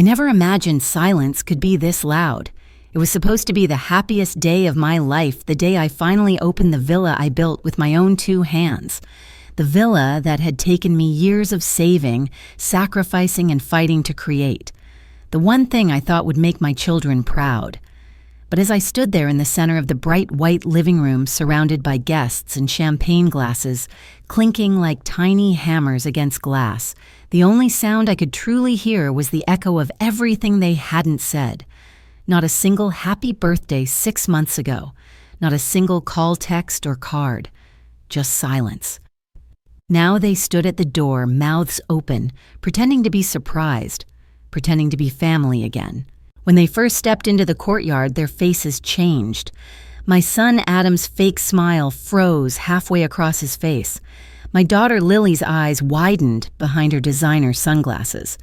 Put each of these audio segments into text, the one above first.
I never imagined silence could be this loud. It was supposed to be the happiest day of my life, the day I finally opened the villa I built with my own 2 hands. The villa that had taken me years of saving, sacrificing, and fighting to create. The one thing I thought would make my children proud. But as I stood there in the center of the bright white living room surrounded by guests and champagne glasses, clinking like tiny hammers against glass, the only sound I could truly hear was the echo of everything they hadn't said. Not a single happy birthday 6 months ago. Not a single call, text, or card. Just silence. Now they stood at the door, mouths open, pretending to be surprised, pretending to be family again. When they first stepped into the courtyard, their faces changed. My son Adam's fake smile froze halfway across his face. My daughter Lily's eyes widened behind her designer sunglasses.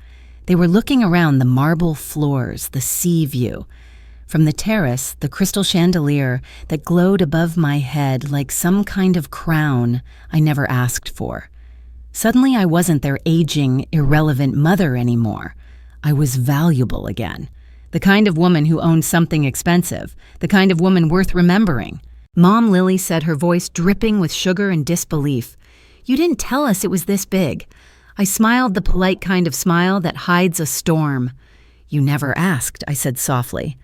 They were looking around the marble floors, the sea view. From the terrace, the crystal chandelier that glowed above my head like some kind of crown I never asked for. Suddenly I wasn't their aging, irrelevant mother anymore. I was valuable again. The kind of woman who owned something expensive, the kind of woman worth remembering. Mom Lily said, her voice dripping with sugar and disbelief, "You didn't tell us it was this big." I smiled the polite kind of smile that hides a storm. "You never asked," I said softly.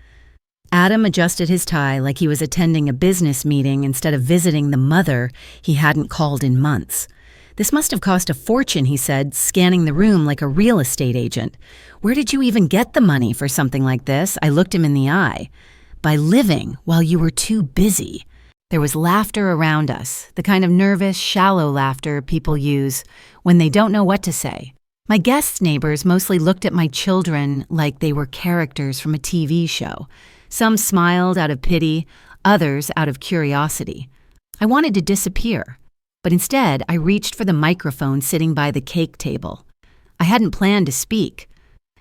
Adam adjusted his tie like he was attending a business meeting instead of visiting the mother he hadn't called in months. "This must have cost a fortune," he said, scanning the room like a real estate agent. "Where did you even get the money for something like this?" I looked him in the eye. "By living while you were too busy." There was laughter around us, the kind of nervous, shallow laughter people use when they don't know what to say. My guests' neighbors mostly looked at my children like they were characters from a TV show. Some smiled out of pity, others out of curiosity. I wanted to disappear, but instead I reached for the microphone sitting by the cake table. I hadn't planned to speak.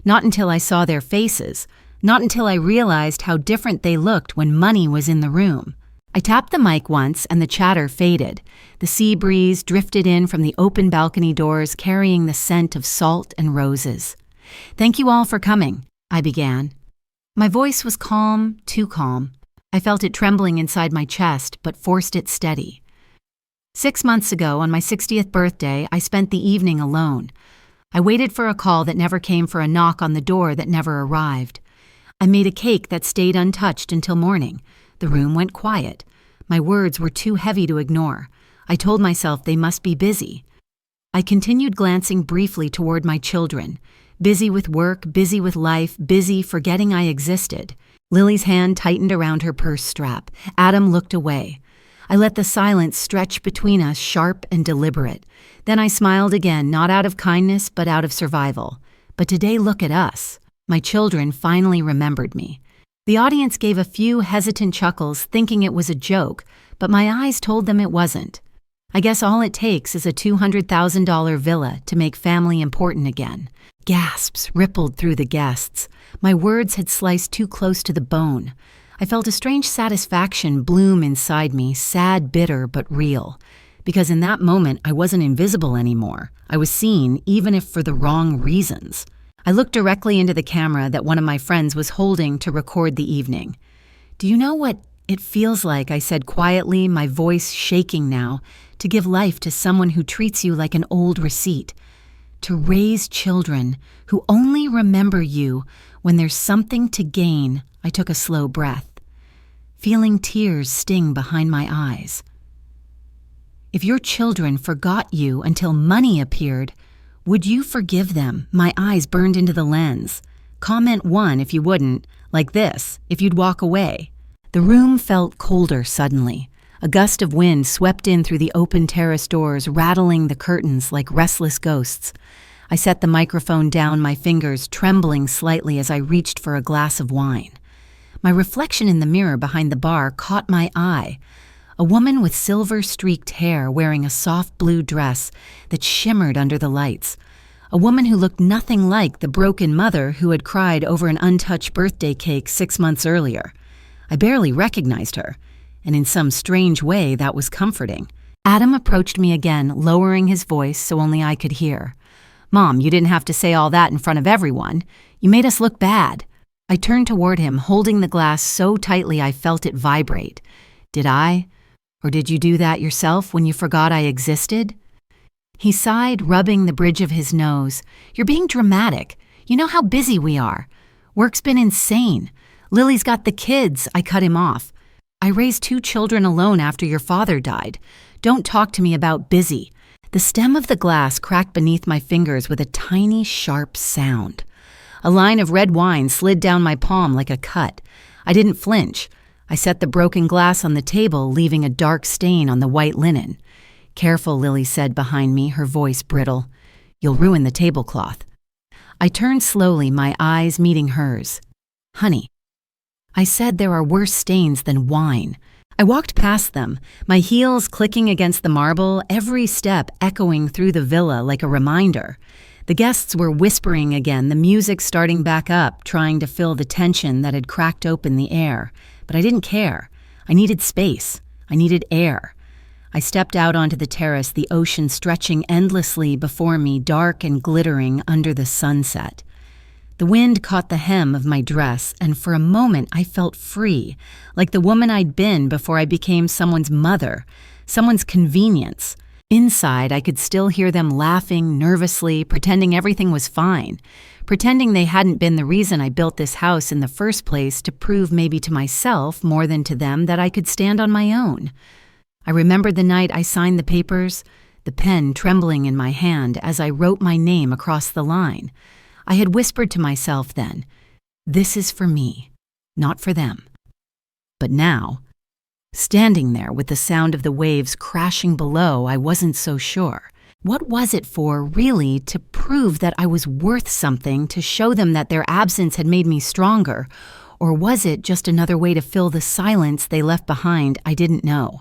Not until I saw their faces, not until I realized how different they looked when money was in the room. I tapped the mic once and the chatter faded. The sea breeze drifted in from the open balcony doors carrying the scent of salt and roses. "Thank you all for coming," I began. My voice was calm, too calm. I felt it trembling inside my chest, but forced it steady. 6 months ago, on my 60th birthday, I spent the evening alone. I waited for a call that never came, for a knock on the door that never arrived. I made a cake that stayed untouched until morning. The room went quiet. My words were too heavy to ignore. I told myself they must be busy. I continued glancing briefly toward my children. Busy with work, busy with life, busy forgetting I existed. Lily's hand tightened around her purse strap. Adam looked away. I let the silence stretch between us, sharp and deliberate. Then I smiled again, not out of kindness, but out of survival. But today, look at us. My children finally remembered me. The audience gave a few hesitant chuckles, thinking it was a joke, but my eyes told them it wasn't. I guess all it takes is a $200,000 villa to make family important again. Gasps rippled through the guests. My words had sliced too close to the bone. I felt a strange satisfaction bloom inside me, sad, bitter, but real. Because in that moment, I wasn't invisible anymore. I was seen, even if for the wrong reasons. I looked directly into the camera that one of my friends was holding to record the evening. "Do you know what it feels like," I said quietly, my voice shaking now, "to give life to someone who treats you like an old receipt? To raise children who only remember you when there's something to gain." I took a slow breath, feeling tears sting behind my eyes. "If your children forgot you until money appeared, would you forgive them?" My eyes burned into the lens. Comment 1 if you wouldn't, like this, if you'd walk away. The room felt colder suddenly. A gust of wind swept in through the open terrace doors, rattling the curtains like restless ghosts. I set the microphone down, my fingers trembling slightly as I reached for a glass of wine. My reflection in the mirror behind the bar caught my eye. A woman with silver-streaked hair wearing a soft blue dress that shimmered under the lights. A woman who looked nothing like the broken mother who had cried over an untouched birthday cake 6 months earlier. I barely recognized her, and in some strange way that was comforting. Adam approached me again, lowering his voice so only I could hear. Mom, you didn't have to say all that in front of everyone. You made us look bad. I turned toward him, holding the glass so tightly I felt it vibrate. Did I? Or did you do that yourself when you forgot I existed? He sighed, rubbing the bridge of his nose. You're being dramatic. You know how busy we are. Work's been insane. Lily's got the kids. I cut him off. I raised 2 children alone after your father died. Don't talk to me about busy. The stem of the glass cracked beneath my fingers with a tiny, sharp sound. A line of red wine slid down my palm like a cut. I didn't flinch. I set the broken glass on the table, leaving a dark stain on the white linen. Careful, Lily said behind me, her voice brittle. You'll ruin the tablecloth. I turned slowly, my eyes meeting hers. Honey, I said there are worse stains than wine. I walked past them, my heels clicking against the marble, every step echoing through the villa like a reminder. The guests were whispering again, the music starting back up, trying to fill the tension that had cracked open the air. But I didn't care. I needed space. I needed air. I stepped out onto the terrace, the ocean stretching endlessly before me, dark and glittering under the sunset. The wind caught the hem of my dress, and for a moment I felt free, like the woman I'd been before I became someone's mother, someone's convenience. Inside, I could still hear them laughing nervously, pretending everything was fine, pretending they hadn't been the reason I built this house in the first place to prove maybe to myself more than to them that I could stand on my own. I remembered the night I signed the papers, the pen trembling in my hand as I wrote my name across the line. I had whispered to myself then, this is for me, not for them. But now, standing there with the sound of the waves crashing below, I wasn't so sure. What was it for, really, to prove that I was worth something, to show them that their absence had made me stronger? Or was it just another way to fill the silence they left behind? I didn't know.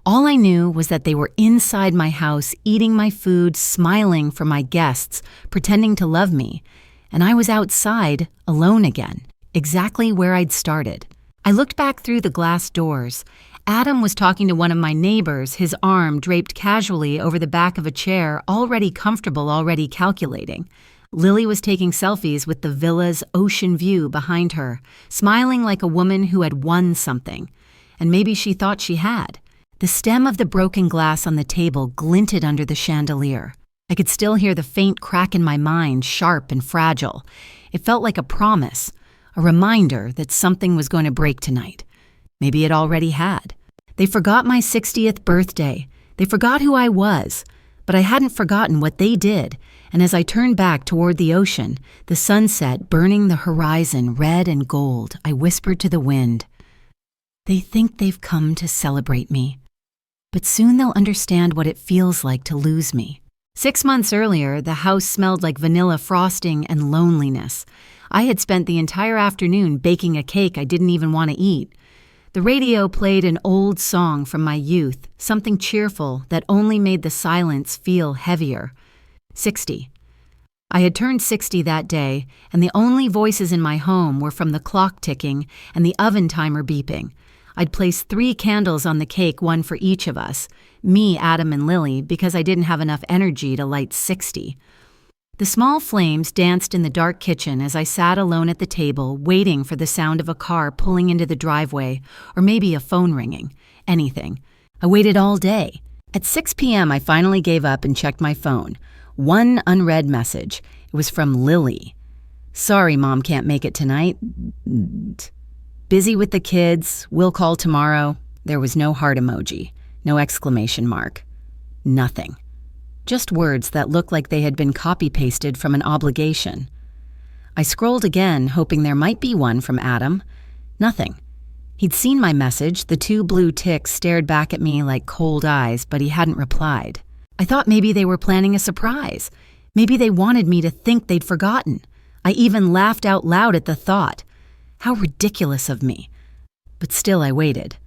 All I knew was that they were inside my house, eating my food, smiling for my guests, pretending to love me. And I was outside, alone again, exactly where I'd started. I looked back through the glass doors. Adam was talking to one of my neighbors, his arm draped casually over the back of a chair, already comfortable, already calculating. Lily was taking selfies with the villa's ocean view behind her, smiling like a woman who had won something. And maybe she thought she had. The stem of the broken glass on the table glinted under the chandelier. I could still hear the faint crack in my mind, sharp and fragile. It felt like a promise, a reminder that something was going to break tonight. Maybe it already had. They forgot my 60th birthday. They forgot who I was. But I hadn't forgotten what they did, and as I turned back toward the ocean, the sunset burning the horizon red and gold, I whispered to the wind, they think they've come to celebrate me. But soon they'll understand what it feels like to lose me. 6 months earlier, the house smelled like vanilla frosting and loneliness. I had spent the entire afternoon baking a cake I didn't even want to eat. The radio played an old song from my youth, something cheerful that only made the silence feel heavier. 60. I had turned 60 that day, and the only voices in my home were from the clock ticking and the oven timer beeping. I'd placed 3 candles on the cake, one for each of us, me, Adam, and Lily, because I didn't have enough energy to light 60. The small flames danced in the dark kitchen as I sat alone at the table, waiting for the sound of a car pulling into the driveway, or maybe a phone ringing. Anything. I waited all day. At 6 p.m., I finally gave up and checked my phone. One unread message. It was from Lily. Sorry, Mom can't make it tonight. Busy with the kids, we'll call tomorrow. There was no heart emoji, no exclamation mark. Nothing. Just words that looked like they had been copy-pasted from an obligation. I scrolled again, hoping there might be one from Adam. Nothing. He'd seen my message, the 2 blue ticks stared back at me like cold eyes, but he hadn't replied. I thought maybe they were planning a surprise. Maybe they wanted me to think they'd forgotten. I even laughed out loud at the thought. How ridiculous of me. But still I waited.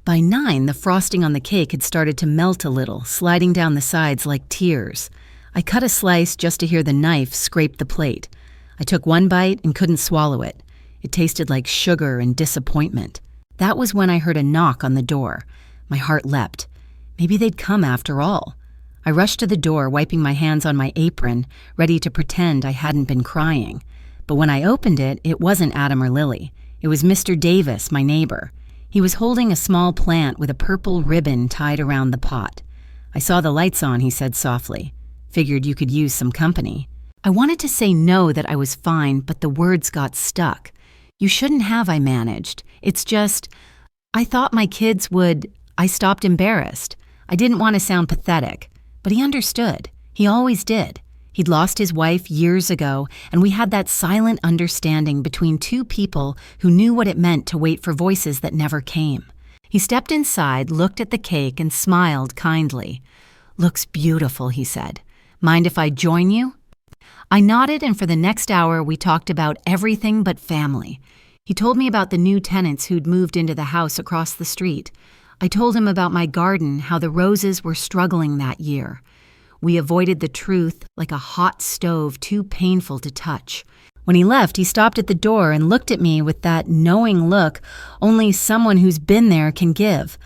By 9, the frosting on the cake had started to melt a little, sliding down the sides like tears. I cut a slice just to hear the knife scrape the plate. I took one bite and couldn't swallow it. It tasted like sugar and disappointment. That was when I heard a knock on the door. My heart leapt. Maybe they'd come after all. I rushed to the door, wiping my hands on my apron, ready to pretend I hadn't been crying. But when I opened it, it wasn't Adam or Lily. It was Mr. Davis, my neighbor. He was holding a small plant with a purple ribbon tied around the pot. "I saw the lights on," he said softly. "Figured you could use some company." I wanted to say no, that I was fine, but the words got stuck. "You shouldn't have," I managed. "It's just, I thought my kids would—" I stopped, embarrassed. I didn't want to sound pathetic, but he understood. He always did. He'd lost his wife years ago, and we had that silent understanding between two people who knew what it meant to wait for voices that never came. He stepped inside, looked at the cake, and smiled kindly. "Looks beautiful," he said. "Mind if I join you?" I nodded, and for the next hour we talked about everything but family. He told me about the new tenants who'd moved into the house across the street. I told him about my garden, how the roses were struggling that year. We avoided the truth like a hot stove too painful to touch. When he left, he stopped at the door and looked at me with that knowing look only someone who's been there can give.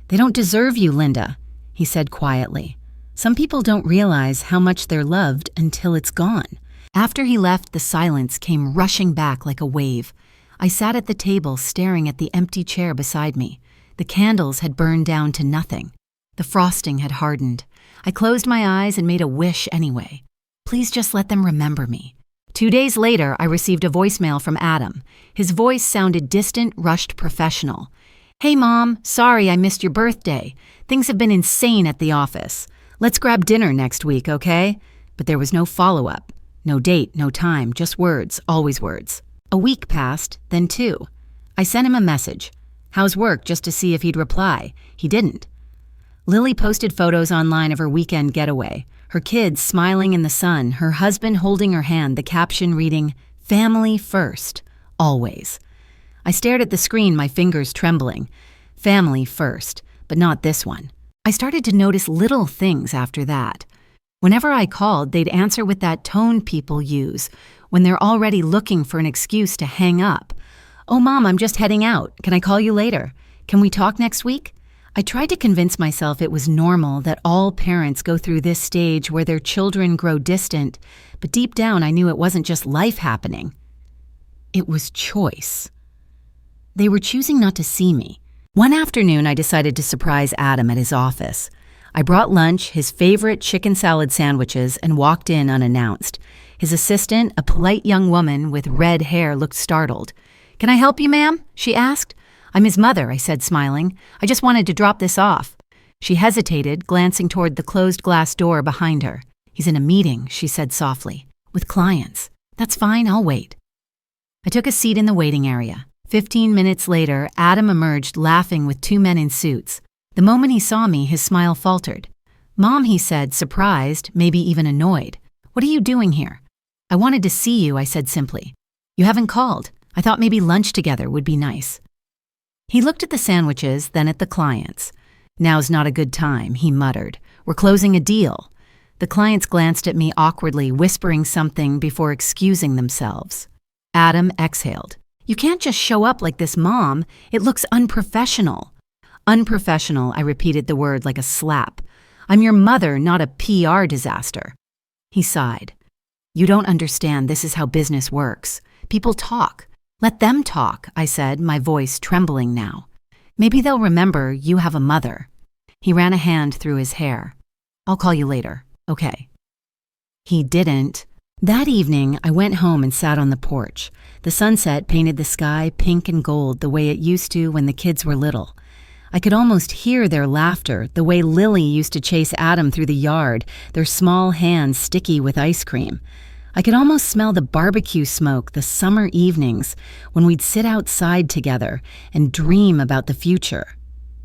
"They don't deserve you, Linda," he said quietly. "Some people don't realize how much they're loved until it's gone." After he left, the silence came rushing back like a wave. I sat at the table staring at the empty chair beside me. The candles had burned down to nothing. The frosting had hardened. I closed my eyes and made a wish anyway. Please just let them remember me. 2 days later, I received a voicemail from Adam. His voice sounded distant, rushed, professional. "Hey, Mom, sorry I missed your birthday. Things have been insane at the office. Let's grab dinner next week, okay?" But there was no follow-up. No date, no time, just words, always words. A week passed, then 2. I sent him a message. "How's work?" just to see if he'd reply. He didn't. Lily posted photos online of her weekend getaway. Her kids smiling in the sun, her husband holding her hand, the caption reading, "Family first, always." I stared at the screen, my fingers trembling. Family first, but not this one. I started to notice little things after that. Whenever I called, they'd answer with that tone people use when they're already looking for an excuse to hang up. "Oh, Mom, I'm just heading out. Can I call you later? Can we talk next week?" I tried to convince myself it was normal that all parents go through this stage where their children grow distant, but deep down I knew it wasn't just life happening. It was choice. They were choosing not to see me. One afternoon, I decided to surprise Adam at his office. I brought lunch, his favorite chicken salad sandwiches, and walked in unannounced. His assistant, a polite young woman with red hair, looked startled. "Can I help you, ma'am?" she asked. "I'm his mother," I said, smiling. "I just wanted to drop this off." She hesitated, glancing toward the closed glass door behind her. "He's in a meeting," she said softly, "with clients." "That's fine, I'll wait." I took a seat in the waiting area. 15 minutes later, Adam emerged laughing with 2 men in suits. The moment he saw me, his smile faltered. "Mom," he said, surprised, maybe even annoyed. "What are you doing here?" "I wanted to see you," I said simply. "You haven't called. I thought maybe lunch together would be nice." He looked at the sandwiches, then at the clients. "Now's not a good time," he muttered. "We're closing a deal." The clients glanced at me awkwardly, whispering something before excusing themselves. Adam exhaled. "You can't just show up like this, Mom. It looks unprofessional." "Unprofessional," I repeated the word like a slap. "I'm your mother, not a PR disaster." He sighed. "You don't understand. This is how business works. People talk. Let them talk," I said, my voice trembling now. "Maybe they'll remember you have a mother." He ran a hand through his hair. "I'll call you later. Okay." He didn't. That evening, I went home and sat on the porch. The sunset painted the sky pink and gold the way it used to when the kids were little. I could almost hear their laughter, the way Lily used to chase Adam through the yard, their small hands sticky with ice cream. I could almost smell the barbecue smoke the summer evenings when we'd sit outside together and dream about the future.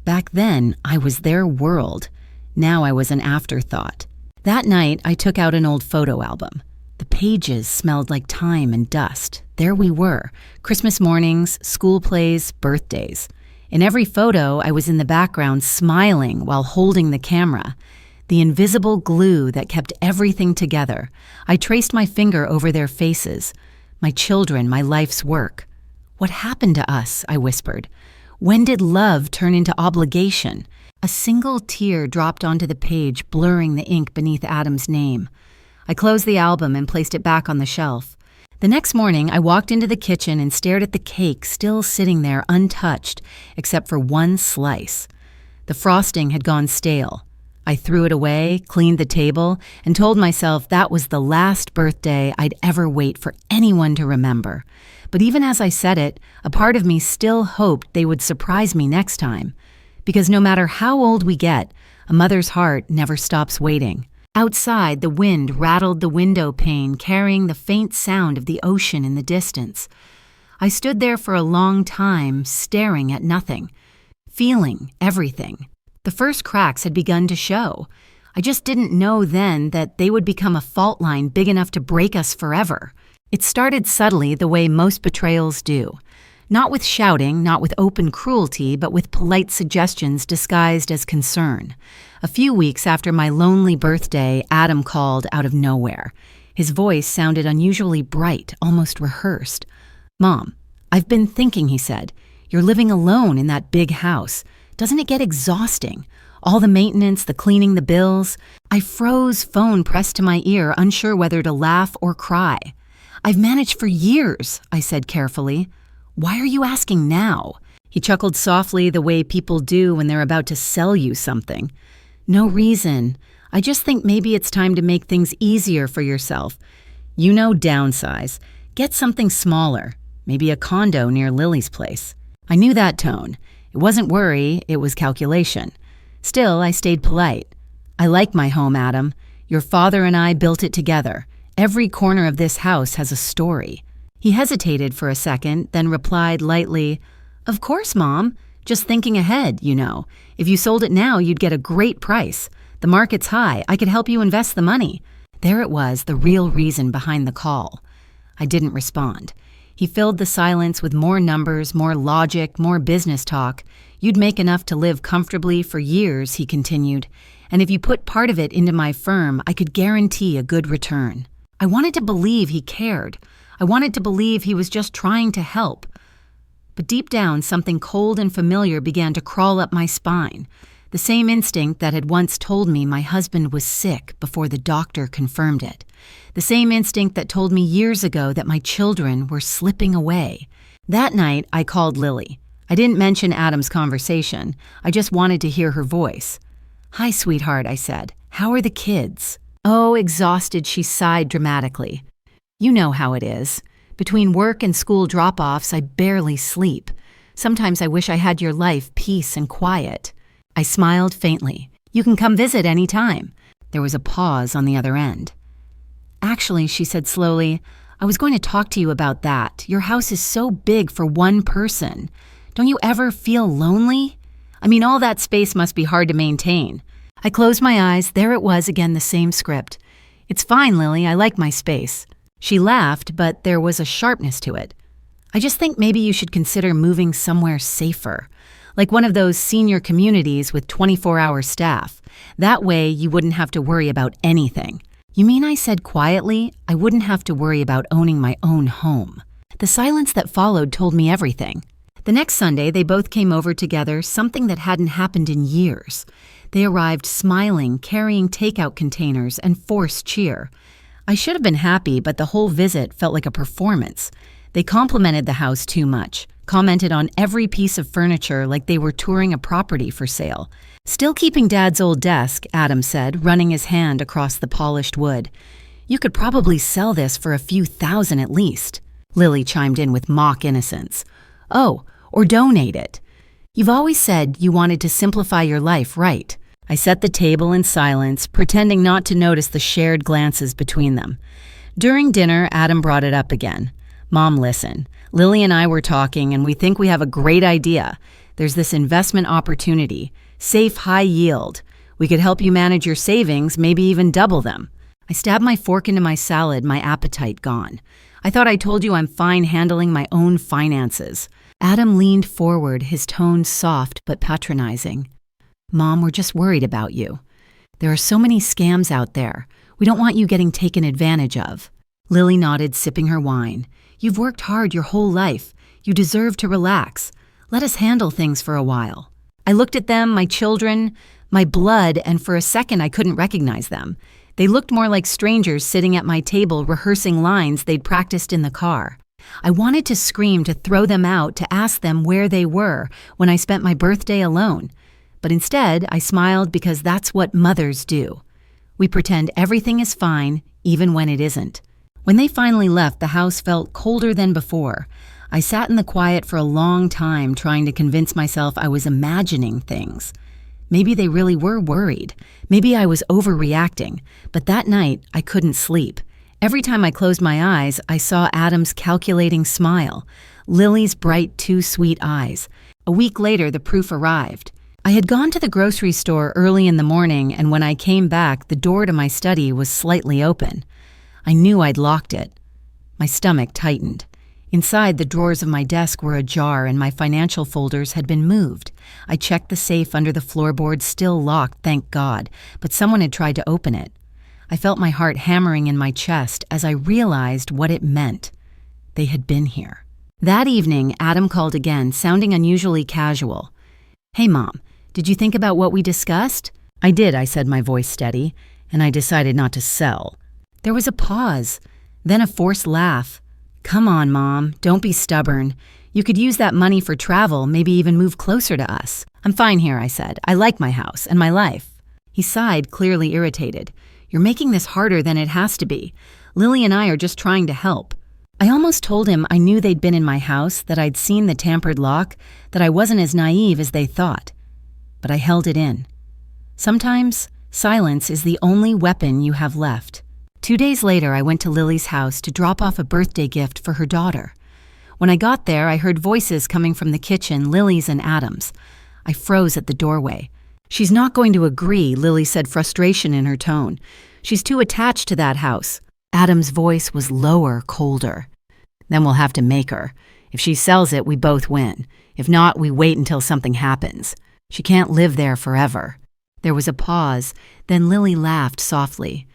Back then, I was their world. Now I was an afterthought. That night, I took out an old photo album. The pages smelled like time and dust. There we were, Christmas mornings, school plays, birthdays. In every photo, I was in the background smiling while holding the camera. The invisible glue that kept everything together. I traced my finger over their faces. My children, my life's work. "What happened to us?" I whispered. "When did love turn into obligation?" A single tear dropped onto the page, blurring the ink beneath Adam's name. I closed the album and placed it back on the shelf. The next morning, I walked into the kitchen and stared at the cake still sitting there untouched, except for one slice. The frosting had gone stale. I threw it away, cleaned the table, and told myself that was the last birthday I'd ever wait for anyone to remember. But even as I said it, a part of me still hoped they would surprise me next time. Because no matter how old we get, a mother's heart never stops waiting. Outside, the wind rattled the window pane, carrying the faint sound of the ocean in the distance. I stood there for a long time, staring at nothing, feeling everything. The first cracks had begun to show. I just didn't know then that they would become a fault line big enough to break us forever. It started subtly the way most betrayals do. Not with shouting, not with open cruelty, but with polite suggestions disguised as concern. A few weeks after my lonely birthday, Adam called out of nowhere. His voice sounded unusually bright, almost rehearsed. "Mom, I've been thinking," he said. "You're living alone in that big house. Doesn't it get exhausting? All the maintenance, the cleaning, the bills." I froze, phone pressed to my ear, unsure whether to laugh or cry. "I've managed for years," I said carefully. "Why are you asking now?" He chuckled softly the way people do when they're about to sell you something. "No reason. I just think maybe it's time to make things easier for yourself. You know, downsize. Get something smaller. Maybe a condo near Lily's place." I knew that tone. It wasn't worry, it was calculation. Still, I stayed polite. "I like my home, Adam. Your father and I built it together. Every corner of this house has a story." He hesitated for a second, then replied lightly, "Of course, Mom. Just thinking ahead, you know. If you sold it now, you'd get a great price. The market's high. I could help you invest the money." There it was, the real reason behind the call. I didn't respond. He filled the silence with more numbers, more logic, more business talk. "You'd make enough to live comfortably for years," he continued. "And if you put part of it into my firm, I could guarantee a good return." I wanted to believe he cared. I wanted to believe he was just trying to help. But deep down, something cold and familiar began to crawl up my spine. The same instinct that had once told me my husband was sick before the doctor confirmed it. The same instinct that told me years ago that my children were slipping away. That night, I called Lily. I didn't mention Adam's conversation. I just wanted to hear her voice. "Hi, sweetheart," I said. "How are the kids?" "Oh, exhausted," she sighed dramatically. "You know how it is. Between work and school drop-offs, I barely sleep. Sometimes I wish I had your life, peace and quiet." I smiled faintly. "You can come visit any time." There was a pause on the other end. "Actually," she said slowly, "I was going to talk to you about that. Your house is so big for one person. Don't you ever feel lonely? I mean, all that space must be hard to maintain." I closed my eyes. There it was again, the same script. "It's fine, Lily. I like my space." She laughed, but there was a sharpness to it. "I just think maybe you should consider moving somewhere safer, like one of those senior communities with 24-hour staff. That way you wouldn't have to worry about anything." "You mean," I said quietly, "I wouldn't have to worry about owning my own home?" The silence that followed told me everything. The next Sunday, they both came over together, something that hadn't happened in years. They arrived smiling, carrying takeout containers, and forced cheer. I should have been happy, but the whole visit felt like a performance. They complimented the house too much, commented on every piece of furniture like they were touring a property for sale. "Still keeping Dad's old desk," Adam said, running his hand across the polished wood. "You could probably sell this for a few thousand at least." Lily chimed in with mock innocence. "Oh, or donate it. You've always said you wanted to simplify your life, right?" I set the table in silence, pretending not to notice the shared glances between them. During dinner, Adam brought it up again. "Mom, listen. Lily and I were talking, and we think we have a great idea. There's this investment opportunity. Safe, high yield. We could help you manage your savings, maybe even double them." I stabbed my fork into my salad, my appetite gone. "I thought I told you I'm fine handling my own finances." Adam leaned forward, his tone soft but patronizing. "Mom, we're just worried about you. There are so many scams out there. We don't want you getting taken advantage of." Lily nodded, sipping her wine. "You've worked hard your whole life. You deserve to relax. Let us handle things for a while." I looked at them, my children, my blood, and for a second I couldn't recognize them. They looked more like strangers sitting at my table rehearsing lines they'd practiced in the car. I wanted to scream, to throw them out, to ask them where they were when I spent my birthday alone. But instead, I smiled because that's what mothers do. We pretend everything is fine, even when it isn't. When they finally left, the house felt colder than before. I sat in the quiet for a long time trying to convince myself I was imagining things. Maybe they really were worried. Maybe I was overreacting. But that night, I couldn't sleep. Every time I closed my eyes, I saw Adam's calculating smile, Lily's bright, too sweet eyes. A week later, the proof arrived. I had gone to the grocery store early in the morning, and when I came back, the door to my study was slightly open. I knew I'd locked it. My stomach tightened. Inside, the drawers of my desk were ajar and my financial folders had been moved. I checked the safe under the floorboard, still locked, thank God, but someone had tried to open it. I felt my heart hammering in my chest as I realized what it meant. They had been here. That evening, Adam called again, sounding unusually casual. "Hey, Mom, did you think about what we discussed?" "I did," I said, my voice steady, "and I decided not to sell." There was a pause, then a forced laugh. "Come on, Mom, don't be stubborn. You could use that money for travel, maybe even move closer to us." "I'm fine here," I said. "I like my house and my life." He sighed, clearly irritated. "You're making this harder than it has to be. Lily and I are just trying to help." I almost told him I knew they'd been in my house, that I'd seen the tampered lock, that I wasn't as naive as they thought. But I held it in. Sometimes, silence is the only weapon you have left. 2 days later, I went to Lily's house to drop off a birthday gift for her daughter. When I got there, I heard voices coming from the kitchen, Lily's and Adam's. I froze at the doorway. "She's not going to agree," Lily said, frustration in her tone. "She's too attached to that house." Adam's voice was lower, colder. "Then we'll have to make her. If she sells it, we both win. If not, we wait until something happens. She can't live there forever." There was a pause, then Lily laughed softly.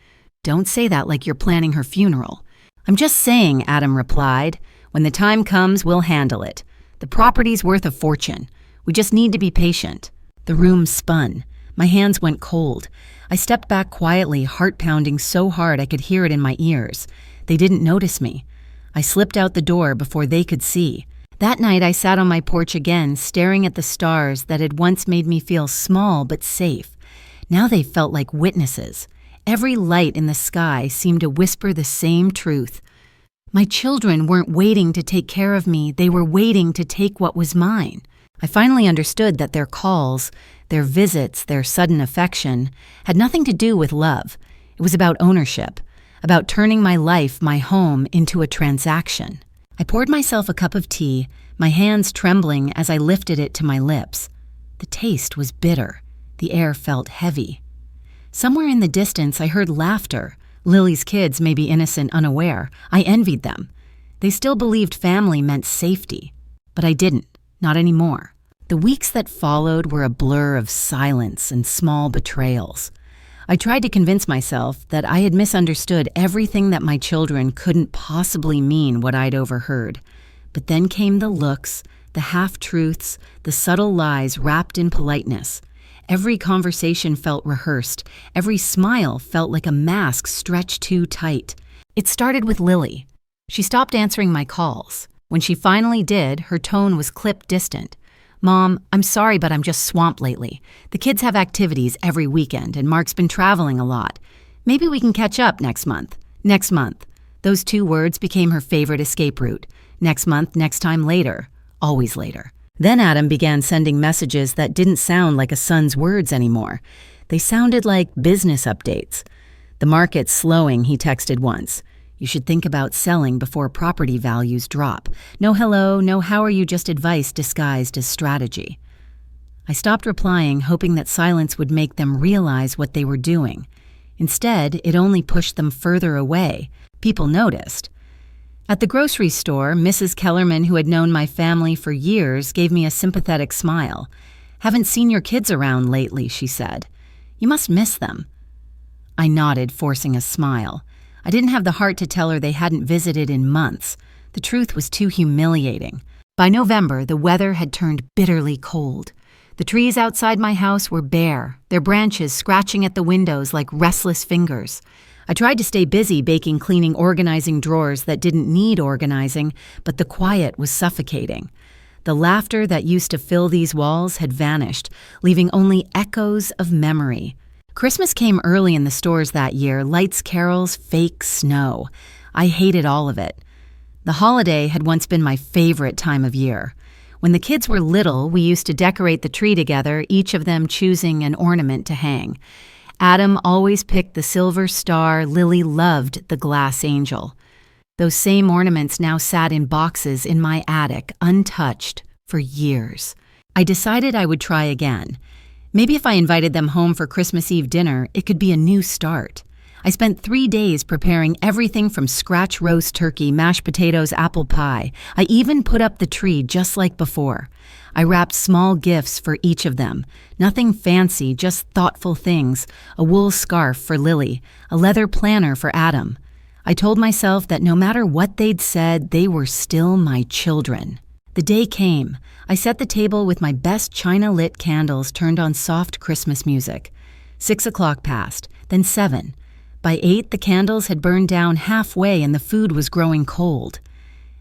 "Don't say that like you're planning her funeral." "I'm just saying," Adam replied. "When the time comes, we'll handle it. The property's worth a fortune. We just need to be patient." The room spun. My hands went cold. I stepped back quietly, heart pounding so hard I could hear it in my ears. They didn't notice me. I slipped out the door before they could see. That night I sat on my porch again, staring at the stars that had once made me feel small but safe. Now they felt like witnesses. Every light in the sky seemed to whisper the same truth. My children weren't waiting to take care of me, they were waiting to take what was mine. I finally understood that their calls, their visits, their sudden affection, had nothing to do with love. It was about ownership, about turning my life, my home, into a transaction. I poured myself a cup of tea, my hands trembling as I lifted it to my lips. The taste was bitter. The air felt heavy. Somewhere in the distance, I heard laughter. Lily's kids may be innocent, unaware. I envied them. They still believed family meant safety. But I didn't. Not anymore. The weeks that followed were a blur of silence and small betrayals. I tried to convince myself that I had misunderstood everything, that my children couldn't possibly mean what I'd overheard. But then came the looks, the half-truths, the subtle lies wrapped in politeness. Every conversation felt rehearsed. Every smile felt like a mask stretched too tight. It started with Lily. She stopped answering my calls. When she finally did, her tone was clipped distant. "Mom, I'm sorry, but I'm just swamped lately. The kids have activities every weekend, and Mark's been traveling a lot. Maybe we can catch up next month." Next month. Those 2 words became her favorite escape route. Next month, next time, later. Always later. Then Adam began sending messages that didn't sound like a son's words anymore. They sounded like business updates. "The market's slowing," he texted once. "You should think about selling before property values drop." No hello, no how are you, just advice disguised as strategy. I stopped replying, hoping that silence would make them realize what they were doing. Instead, it only pushed them further away. People noticed. At the grocery store, Mrs. Kellerman, who had known my family for years, gave me a sympathetic smile. "Haven't seen your kids around lately," she said. "You must miss them." I nodded, forcing a smile. I didn't have the heart to tell her they hadn't visited in months. The truth was too humiliating. By November, the weather had turned bitterly cold. The trees outside my house were bare, their branches scratching at the windows like restless fingers. I tried to stay busy baking, cleaning, organizing drawers that didn't need organizing, but the quiet was suffocating. The laughter that used to fill these walls had vanished, leaving only echoes of memory. Christmas came early in the stores that year, lights, carols, fake snow. I hated all of it. The holiday had once been my favorite time of year. When the kids were little, we used to decorate the tree together, each of them choosing an ornament to hang. Adam always picked the silver star, Lily loved the glass angel. Those same ornaments now sat in boxes in my attic, untouched, for years. I decided I would try again. Maybe if I invited them home for Christmas Eve dinner, it could be a new start. I spent 3 days preparing everything from scratch roast turkey, mashed potatoes, apple pie. I even put up the tree just like before. I wrapped small gifts for each of them. Nothing fancy, just thoughtful things. A wool scarf for Lily, a leather planner for Adam. I told myself that no matter what they'd said, they were still my children. The day came. I set the table with my best china-lit candles turned on soft Christmas music. 6 o'clock passed, then 7. By 8, the candles had burned down halfway and the food was growing cold.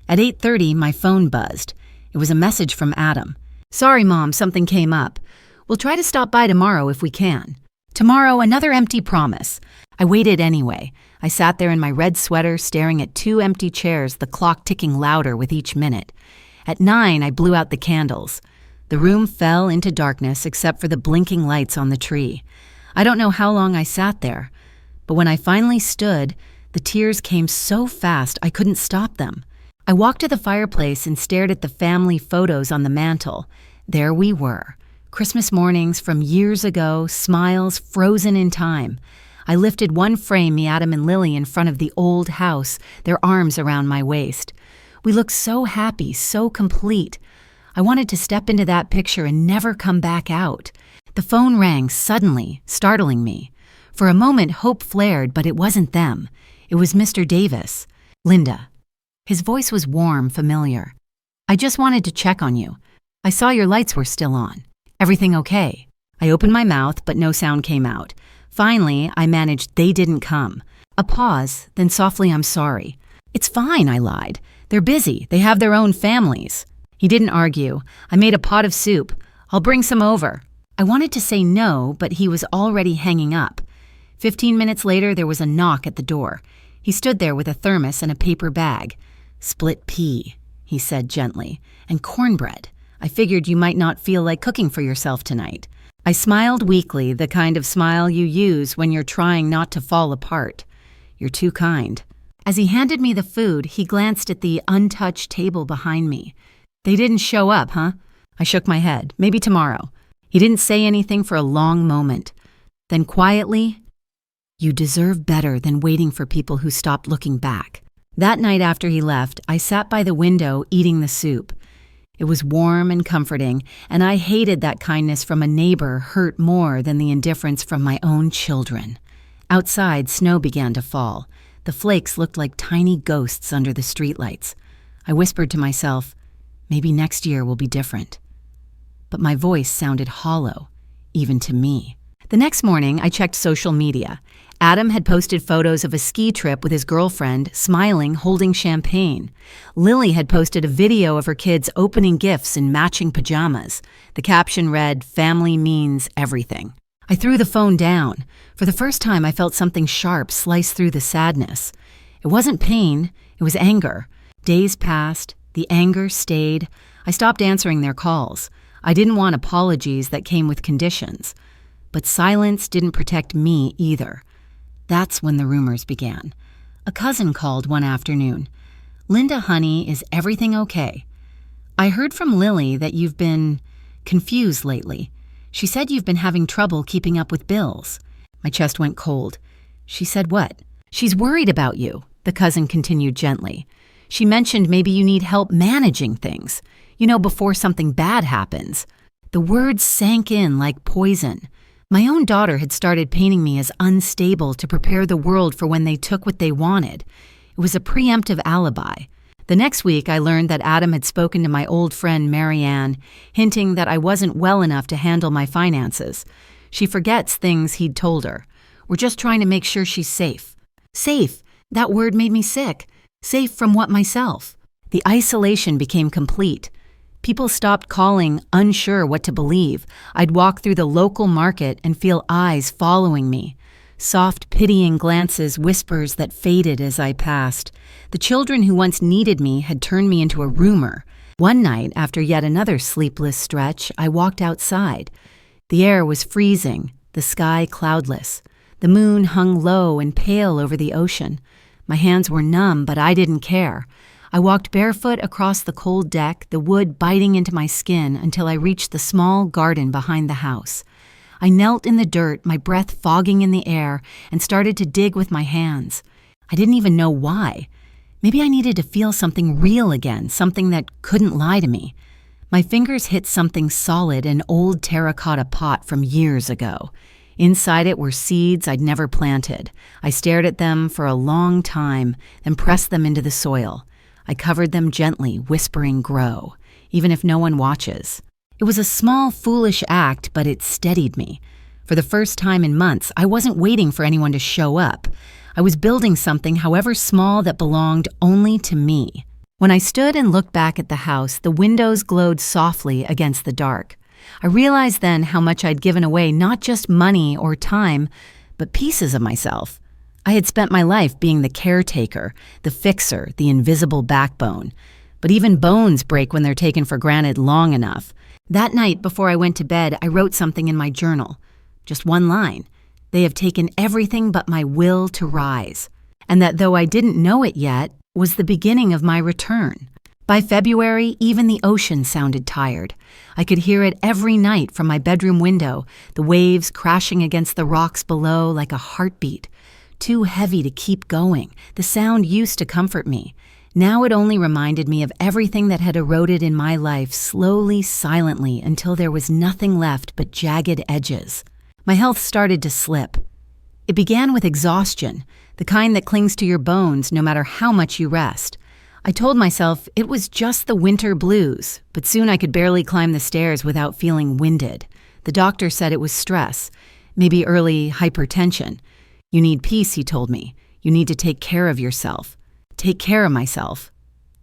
At 8:30, my phone buzzed. It was a message from Adam. "Sorry, Mom, something came up. We'll try to stop by tomorrow if we can." Tomorrow, another empty promise. I waited anyway. I sat there in my red sweater, staring at 2 empty chairs, the clock ticking louder with each minute. At 9, I blew out the candles. The room fell into darkness except for the blinking lights on the tree. I don't know how long I sat there. But when I finally stood, the tears came so fast I couldn't stop them. I walked to the fireplace and stared at the family photos on the mantel. There we were, Christmas mornings from years ago, smiles frozen in time. I lifted one frame, me, Adam, and Lily, in front of the old house, their arms around my waist. We looked so happy, so complete. I wanted to step into that picture and never come back out. The phone rang suddenly, startling me. For a moment, hope flared, but it wasn't them. It was Mr. Davis. "Linda." His voice was warm, familiar. "I just wanted to check on you. I saw your lights were still on. Everything okay?" I opened my mouth, but no sound came out. Finally, I managed, "They didn't come." A pause, then softly, "I'm sorry." "It's fine," I lied. "They're busy. They have their own families." He didn't argue. "I made a pot of soup. I'll bring some over." I wanted to say no, but he was already hanging up. 15 minutes later, there was a knock at the door. He stood there with a thermos and a paper bag. "Split pea," he said gently, "and cornbread. I figured you might not feel like cooking for yourself tonight." I smiled weakly, the kind of smile you use when you're trying not to fall apart. "You're too kind." As he handed me the food, he glanced at the untouched table behind me. "They didn't show up, huh?" I shook my head. "Maybe tomorrow." He didn't say anything for a long moment. Then quietly, "You deserve better than waiting for people who stopped looking back." That night after he left, I sat by the window eating the soup. It was warm and comforting, and I hated that kindness from a neighbor hurt more than the indifference from my own children. Outside, snow began to fall. The flakes looked like tiny ghosts under the streetlights. I whispered to myself, maybe next year will be different. But my voice sounded hollow, even to me. The next morning, I checked social media. Adam had posted photos of a ski trip with his girlfriend, smiling, holding champagne. Lily had posted a video of her kids opening gifts in matching pajamas. The caption read, "Family means everything." I threw the phone down. For the first time, I felt something sharp slice through the sadness. It wasn't pain, it was anger. Days passed, the anger stayed. I stopped answering their calls. I didn't want apologies that came with conditions. But silence didn't protect me either. That's when the rumors began. A cousin called one afternoon. "Linda, honey, is everything okay? I heard from Lily that you've been confused lately. She said you've been having trouble keeping up with bills." My chest went cold. "She said what?" "She's worried about you," the cousin continued gently. "She mentioned maybe you need help managing things, before something bad happens." The words sank in like poison. My own daughter had started painting me as unstable to prepare the world for when they took what they wanted. It was a preemptive alibi. The next week, I learned that Adam had spoken to my old friend Marianne, hinting that I wasn't well enough to handle my finances. She forgets things he'd told her. We're just trying to make sure she's safe. Safe. That word made me sick. Safe from what myself? The isolation became complete. People stopped calling, unsure what to believe. I'd walk through the local market and feel eyes following me. Soft, pitying glances, whispers that faded as I passed. The children who once needed me had turned me into a rumor. One night, after yet another sleepless stretch, I walked outside. The air was freezing, the sky cloudless. The moon hung low and pale over the ocean. My hands were numb, but I didn't care. I walked barefoot across the cold deck, the wood biting into my skin until I reached the small garden behind the house. I knelt in the dirt, my breath fogging in the air, and started to dig with my hands. I didn't even know why. Maybe I needed to feel something real again, something that couldn't lie to me. My fingers hit something solid, an old terracotta pot from years ago. Inside it were seeds I'd never planted. I stared at them for a long time, then pressed them into the soil. I covered them gently, whispering, "Grow," even if no one watches. It was a small, foolish act, but it steadied me. For the first time in months, I wasn't waiting for anyone to show up. I was building something, however small, that belonged only to me. When I stood and looked back at the house, the windows glowed softly against the dark. I realized then how much I'd given away, not just money or time, but pieces of myself. I had spent my life being the caretaker, the fixer, the invisible backbone. But even bones break when they're taken for granted long enough. That night, before I went to bed, I wrote something in my journal. Just one line. They have taken everything but my will to rise. And that, though I didn't know it yet, was the beginning of my return. By February, even the ocean sounded tired. I could hear it every night from my bedroom window, the waves crashing against the rocks below like a heartbeat. Too heavy to keep going. The sound used to comfort me. Now it only reminded me of everything that had eroded in my life slowly, silently, until there was nothing left but jagged edges. My health started to slip. It began with exhaustion, the kind that clings to your bones no matter how much you rest. I told myself it was just the winter blues, but soon I could barely climb the stairs without feeling winded. The doctor said it was stress, maybe early hypertension. You need peace, he told me. You need to take care of yourself. Take care of myself.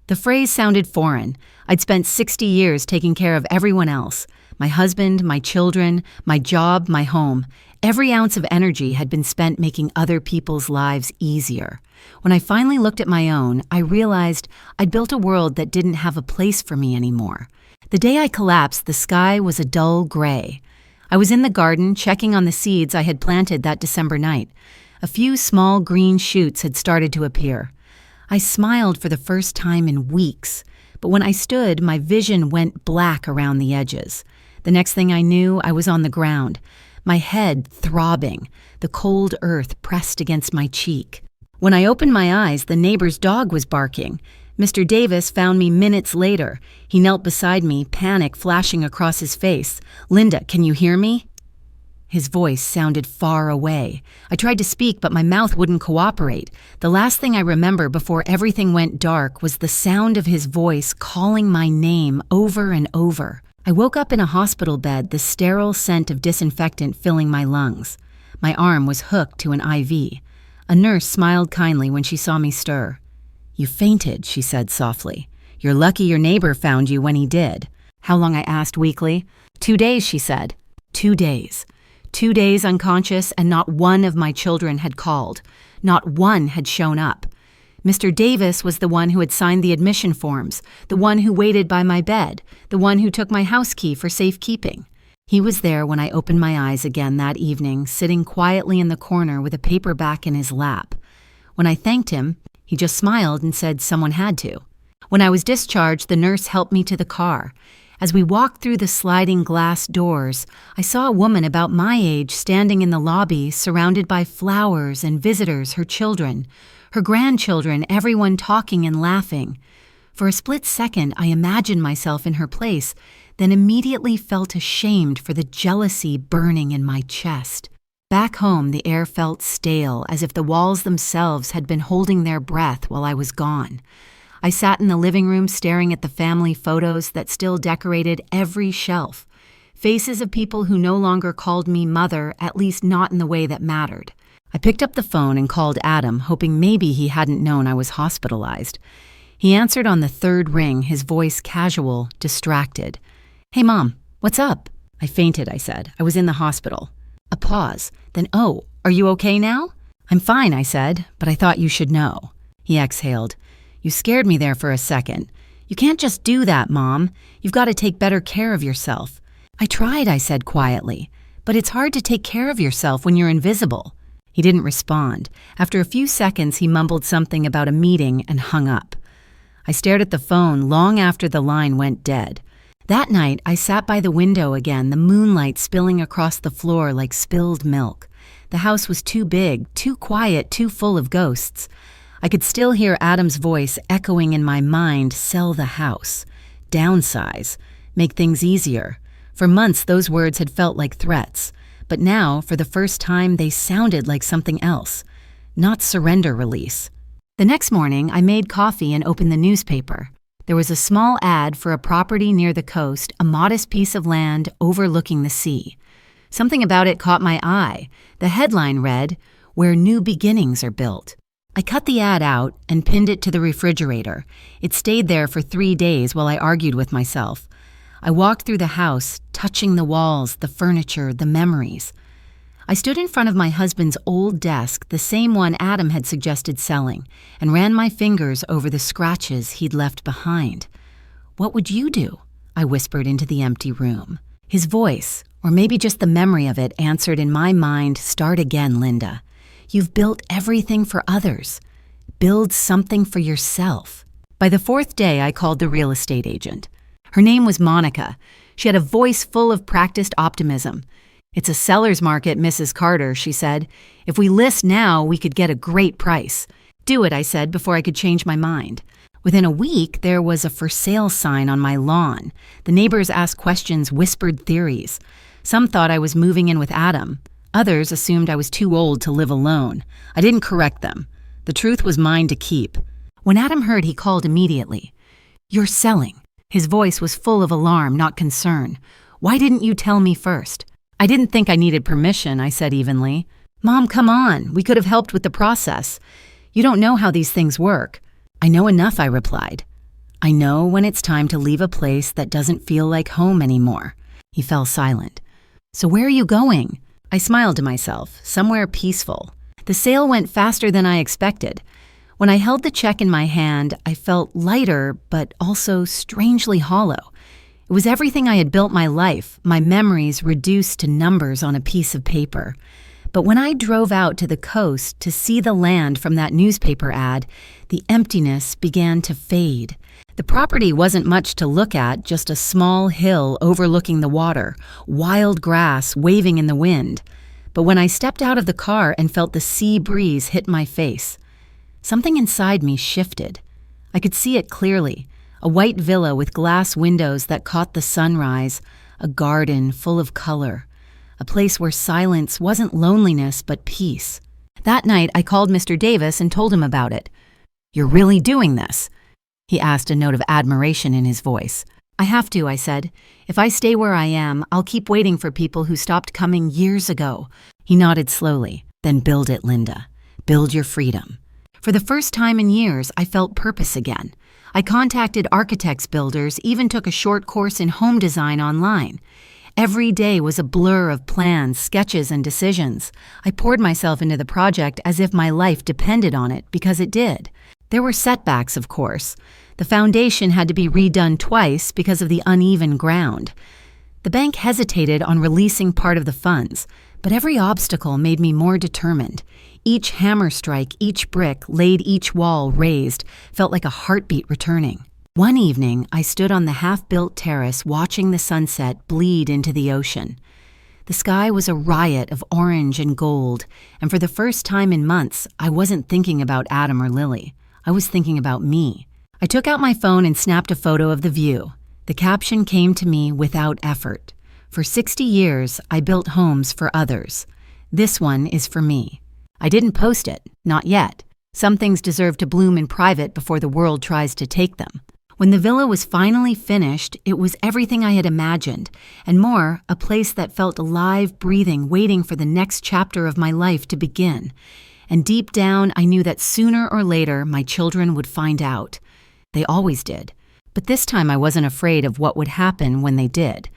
The phrase sounded foreign. I'd spent 60 years taking care of everyone else. My husband, my children, my job, my home. Every ounce of energy had been spent making other people's lives easier. When I finally looked at my own, I realized I'd built a world that didn't have a place for me anymore. The day I collapsed, the sky was a dull gray. I was in the garden, checking on the seeds I had planted that December night. A few small green shoots had started to appear. I smiled for the first time in weeks, but when I stood, my vision went black around the edges. The next thing I knew, I was on the ground, my head throbbing, the cold earth pressed against my cheek. When I opened my eyes, the neighbor's dog was barking. Mr. Davis found me minutes later. He knelt beside me, panic flashing across his face. "Linda, can you hear me?" His voice sounded far away. I tried to speak, but my mouth wouldn't cooperate. The last thing I remember before everything went dark was the sound of his voice calling my name over and over. I woke up in a hospital bed, the sterile scent of disinfectant filling my lungs. My arm was hooked to an IV. A nurse smiled kindly when she saw me stir. "You fainted," she said softly. "You're lucky your neighbor found you when he did." "How long?" I asked weakly. 2 days, she said. 2 days. 2 days unconscious, and not one of my children had called. Not one had shown up. Mr. Davis was the one who had signed the admission forms, the one who waited by my bed, the one who took my house key for safekeeping. He was there when I opened my eyes again that evening, sitting quietly in the corner with a paperback in his lap. When I thanked him, he just smiled and said someone had to. When I was discharged, the nurse helped me to the car. As we walked through the sliding glass doors, I saw a woman about my age standing in the lobby, surrounded by flowers and visitors, her children, her grandchildren, everyone talking and laughing. For a split second, I imagined myself in her place, then immediately felt ashamed for the jealousy burning in my chest. Back home, the air felt stale, as if the walls themselves had been holding their breath while I was gone. I sat in the living room staring at the family photos that still decorated every shelf. Faces of people who no longer called me mother, at least not in the way that mattered. I picked up the phone and called Adam, hoping maybe he hadn't known I was hospitalized. He answered on the third ring, his voice casual, distracted. "Hey, Mom, what's up?" I fainted, I said. I was in the hospital. A pause. Then, "Oh, are you okay now?" "I'm fine," I said, "but I thought you should know." He exhaled. "You scared me there for a second. You can't just do that, Mom. You've got to take better care of yourself." "I tried," I said quietly, "but it's hard to take care of yourself when you're invisible." He didn't respond. After a few seconds, he mumbled something about a meeting and hung up. I stared at the phone long after the line went dead. That night, I sat by the window again, the moonlight spilling across the floor like spilled milk. The house was too big, too quiet, too full of ghosts. I could still hear Adam's voice echoing in my mind, "Sell the house, downsize, make things easier." For months, those words had felt like threats. But now, for the first time, they sounded like something else. Not surrender release. The next morning, I made coffee and opened the newspaper. There was a small ad for a property near the coast, a modest piece of land overlooking the sea. Something about it caught my eye. The headline read, "Where New Beginnings Are Built." I cut the ad out and pinned it to the refrigerator. It stayed there for 3 days while I argued with myself. I walked through the house, touching the walls, the furniture, the memories. I stood in front of my husband's old desk, the same one Adam had suggested selling, and ran my fingers over the scratches he'd left behind. "What would you do?" I whispered into the empty room. His voice, or maybe just the memory of it, answered in my mind, "Start again, Linda. You've built everything for others. Build something for yourself." By the 4th day, I called the real estate agent. Her name was Monica. She had a voice full of practiced optimism. "It's a seller's market, Mrs. Carter," she said. "If we list now, we could get a great price." "Do it," I said before I could change my mind. Within a week, there was a for sale sign on my lawn. The neighbors asked questions, whispered theories. Some thought I was moving in with Adam. Others assumed I was too old to live alone. I didn't correct them. The truth was mine to keep. When Adam heard, he called immediately. "You're selling." His voice was full of alarm, not concern. "Why didn't you tell me first?" "I didn't think I needed permission," I said evenly. "Mom, come on. We could have helped with the process. You don't know how these things work." "I know enough," I replied. "I know when it's time to leave a place that doesn't feel like home anymore." He fell silent. "So where are you going?" I smiled to myself, somewhere peaceful. The sale went faster than I expected. When I held the check in my hand, I felt lighter, but also strangely hollow. It was everything I had built my life, my memories reduced to numbers on a piece of paper. But when I drove out to the coast to see the land from that newspaper ad, the emptiness began to fade. The property wasn't much to look at, just a small hill overlooking the water, wild grass waving in the wind. But when I stepped out of the car and felt the sea breeze hit my face, something inside me shifted. I could see it clearly. A white villa with glass windows that caught the sunrise, a garden full of color, a place where silence wasn't loneliness but peace. That night, I called Mr. Davis and told him about it. "You're really doing this?" He asked, a note of admiration in his voice. "I have to," I said. "If I stay where I am, I'll keep waiting for people who stopped coming years ago." He nodded slowly. "Then build it, Linda. Build your freedom." For the first time in years, I felt purpose again. I contacted architects, builders, even took a short course in home design online. Every day was a blur of plans, sketches, and decisions. I poured myself into the project as if my life depended on it, because it did. There were setbacks, of course. The foundation had to be redone twice because of the uneven ground. The bank hesitated on releasing part of the funds, but every obstacle made me more determined. Each hammer strike, each brick laid, each wall raised, felt like a heartbeat returning. One evening, I stood on the half-built terrace watching the sunset bleed into the ocean. The sky was a riot of orange and gold, and for the first time in months, I wasn't thinking about Adam or Lily. I was thinking about me. I took out my phone and snapped a photo of the view. The caption came to me without effort. For 60 years, I built homes for others. This one is for me. I didn't post it, not yet. Some things deserve to bloom in private before the world tries to take them. When the villa was finally finished, it was everything I had imagined, and more, a place that felt alive, breathing, waiting for the next chapter of my life to begin. And deep down, I knew that sooner or later, my children would find out. They always did. But this time I wasn't afraid of what would happen when they did.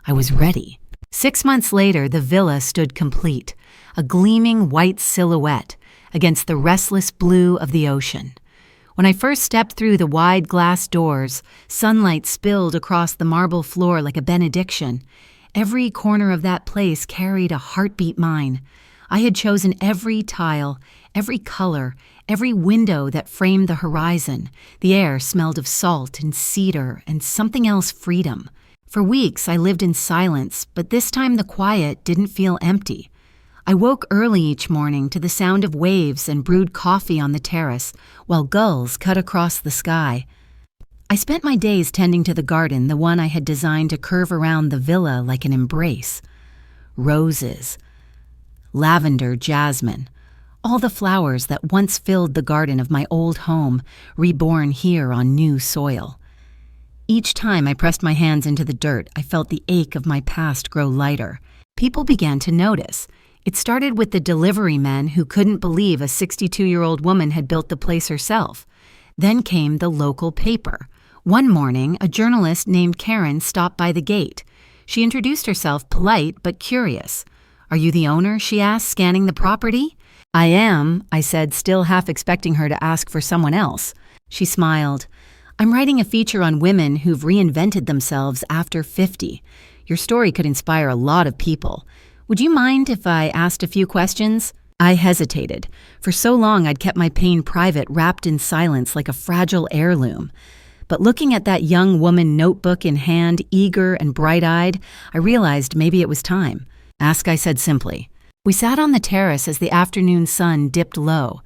I was ready. 6 months later, the villa stood complete, a gleaming white silhouette against the restless blue of the ocean. When I first stepped through the wide glass doors, sunlight spilled across the marble floor like a benediction. Every corner of that place carried a heartbeat mine. I had chosen every tile, every color, every window that framed the horizon. The air smelled of salt and cedar and something else, freedom. For weeks I lived in silence, but this time the quiet didn't feel empty. I woke early each morning to the sound of waves and brewed coffee on the terrace, while gulls cut across the sky. I spent my days tending to the garden, the one I had designed to curve around the villa like an embrace. Roses, lavender, jasmine, all the flowers that once filled the garden of my old home, reborn here on new soil. Each time I pressed my hands into the dirt, I felt the ache of my past grow lighter. People began to notice. It started with the delivery men who couldn't believe a 62-year-old woman had built the place herself. Then came the local paper. One morning, a journalist named Karen stopped by the gate. She introduced herself, polite but curious. "Are you the owner?" she asked, scanning the property. "I am," I said, still half expecting her to ask for someone else. She smiled. "I'm writing a feature on women who've reinvented themselves after 50. Your story could inspire a lot of people. Would you mind if I asked a few questions?" I hesitated. For so long I'd kept my pain private, wrapped in silence like a fragile heirloom. But looking at that young woman, notebook in hand, eager and bright-eyed, I realized maybe it was time. "Ask," I said simply. We sat on the terrace as the afternoon sun dipped low.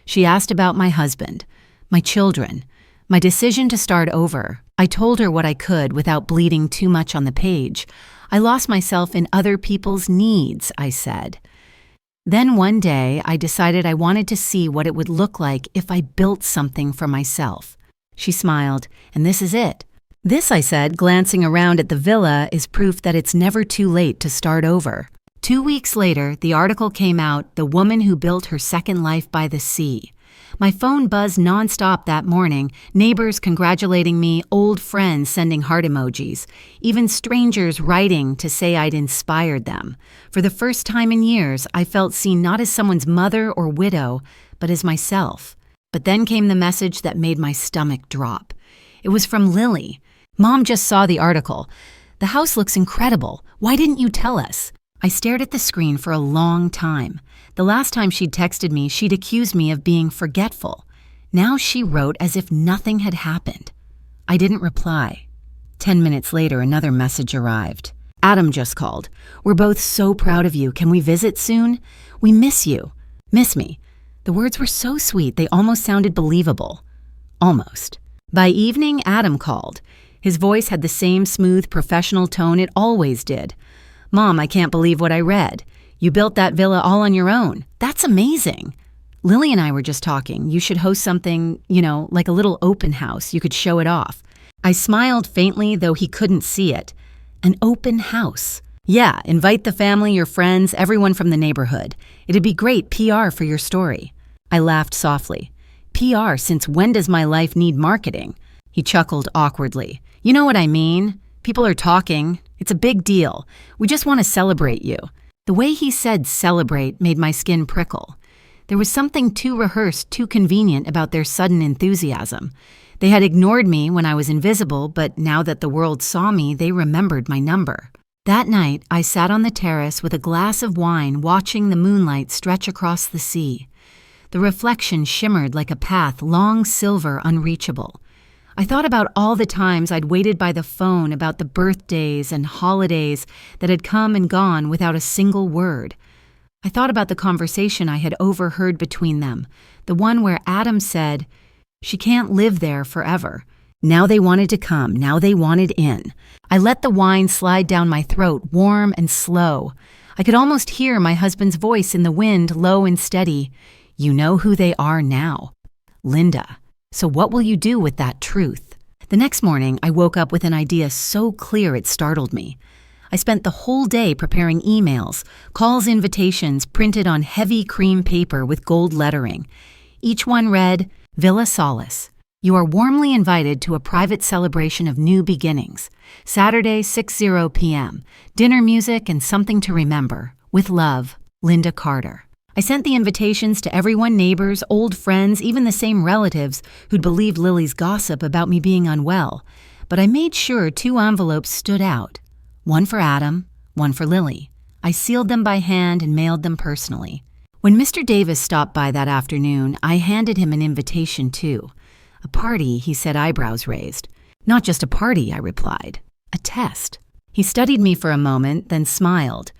She asked about my husband, my children, my decision to start over. I told her what I could without bleeding too much on the page. I lost myself in other people's needs, I said. Then one day, I decided I wanted to see what it would look like if I built something for myself. She smiled, "And this is it." "This," I said, glancing around at the villa, "is proof that it's never too late to start over." 2 weeks later, the article came out, "The Woman Who Built Her Second Life by the Sea." My phone buzzed nonstop that morning, neighbors congratulating me, old friends sending heart emojis, even strangers writing to say I'd inspired them. For the first time in years, I felt seen not as someone's mother or widow, but as myself. But then came the message that made my stomach drop. It was from Lily. "Mom just saw the article. The house looks incredible. Why didn't you tell us?" I stared at the screen for a long time. The last time she'd texted me, she'd accused me of being forgetful. Now she wrote as if nothing had happened. I didn't reply. 10 minutes later, another message arrived. "Adam just called. We're both so proud of you. Can we visit soon? We miss you." Miss me. The words were so sweet, they almost sounded believable. Almost. By evening, Adam called. His voice had the same smooth, professional tone it always did. "Mom, I can't believe what I read. You built that villa all on your own. That's amazing. Lily and I were just talking. You should host something, like a little open house. You could show it off." I smiled faintly, though he couldn't see it. An open house. "Yeah, invite the family, your friends, everyone from the neighborhood. It'd be great PR for your story." I laughed softly. "PR, since when does my life need marketing?" He chuckled awkwardly. "You know what I mean? People are talking. It's a big deal. We just want to celebrate you." The way he said celebrate made my skin prickle. There was something too rehearsed, too convenient about their sudden enthusiasm. They had ignored me when I was invisible, but now that the world saw me, they remembered my number. That night, I sat on the terrace with a glass of wine, watching the moonlight stretch across the sea. The reflection shimmered like a path, long silver, unreachable. I thought about all the times I'd waited by the phone, about the birthdays and holidays that had come and gone without a single word. I thought about the conversation I had overheard between them, the one where Adam said, "She can't live there forever." Now they wanted to come, now they wanted in. I let the wine slide down my throat, warm and slow. I could almost hear my husband's voice in the wind, low and steady. You know who they are now. Linda. So what will you do with that truth? The next morning, I woke up with an idea so clear it startled me. I spent the whole day preparing emails, calls, invitations printed on heavy cream paper with gold lettering. Each one read, Villa Solace. You are warmly invited to a private celebration of new beginnings. Saturday, 6:00 p.m. Dinner, music, and something to remember. With love, Linda Carter. I sent the invitations to everyone, neighbors, old friends, even the same relatives who'd believed Lily's gossip about me being unwell. But I made sure 2 envelopes stood out. One for Adam, one for Lily. I sealed them by hand and mailed them personally. When Mr. Davis stopped by that afternoon, I handed him an invitation too. A party, he said, eyebrows raised. Not just a party, I replied. A test. He studied me for a moment, then smiled.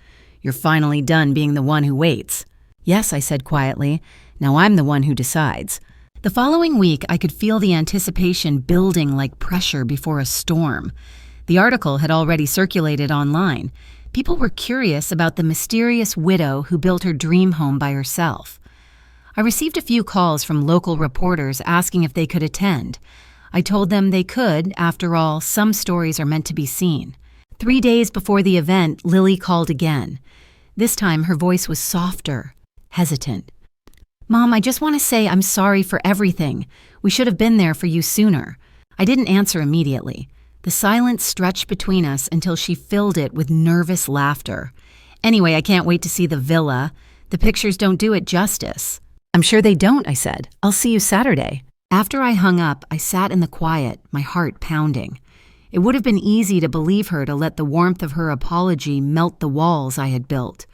You're finally done being the one who waits. Yes, I said quietly. Now I'm the one who decides. The following week, I could feel the anticipation building like pressure before a storm. The article had already circulated online. People were curious about the mysterious widow who built her dream home by herself. I received a few calls from local reporters asking if they could attend. I told them they could. After all, some stories are meant to be seen. 3 days before the event, Lily called again. This time, her voice was softer, hesitant. Mom, I just want to say I'm sorry for everything. We should have been there for you sooner. I didn't answer immediately. The silence stretched between us until she filled it with nervous laughter. Anyway, I can't wait to see the villa. The pictures don't do it justice. I'm sure they don't, I said. I'll see you Saturday. After I hung up, I sat in the quiet, my heart pounding. It would have been easy to believe her, to let the warmth of her apology melt the walls I had built.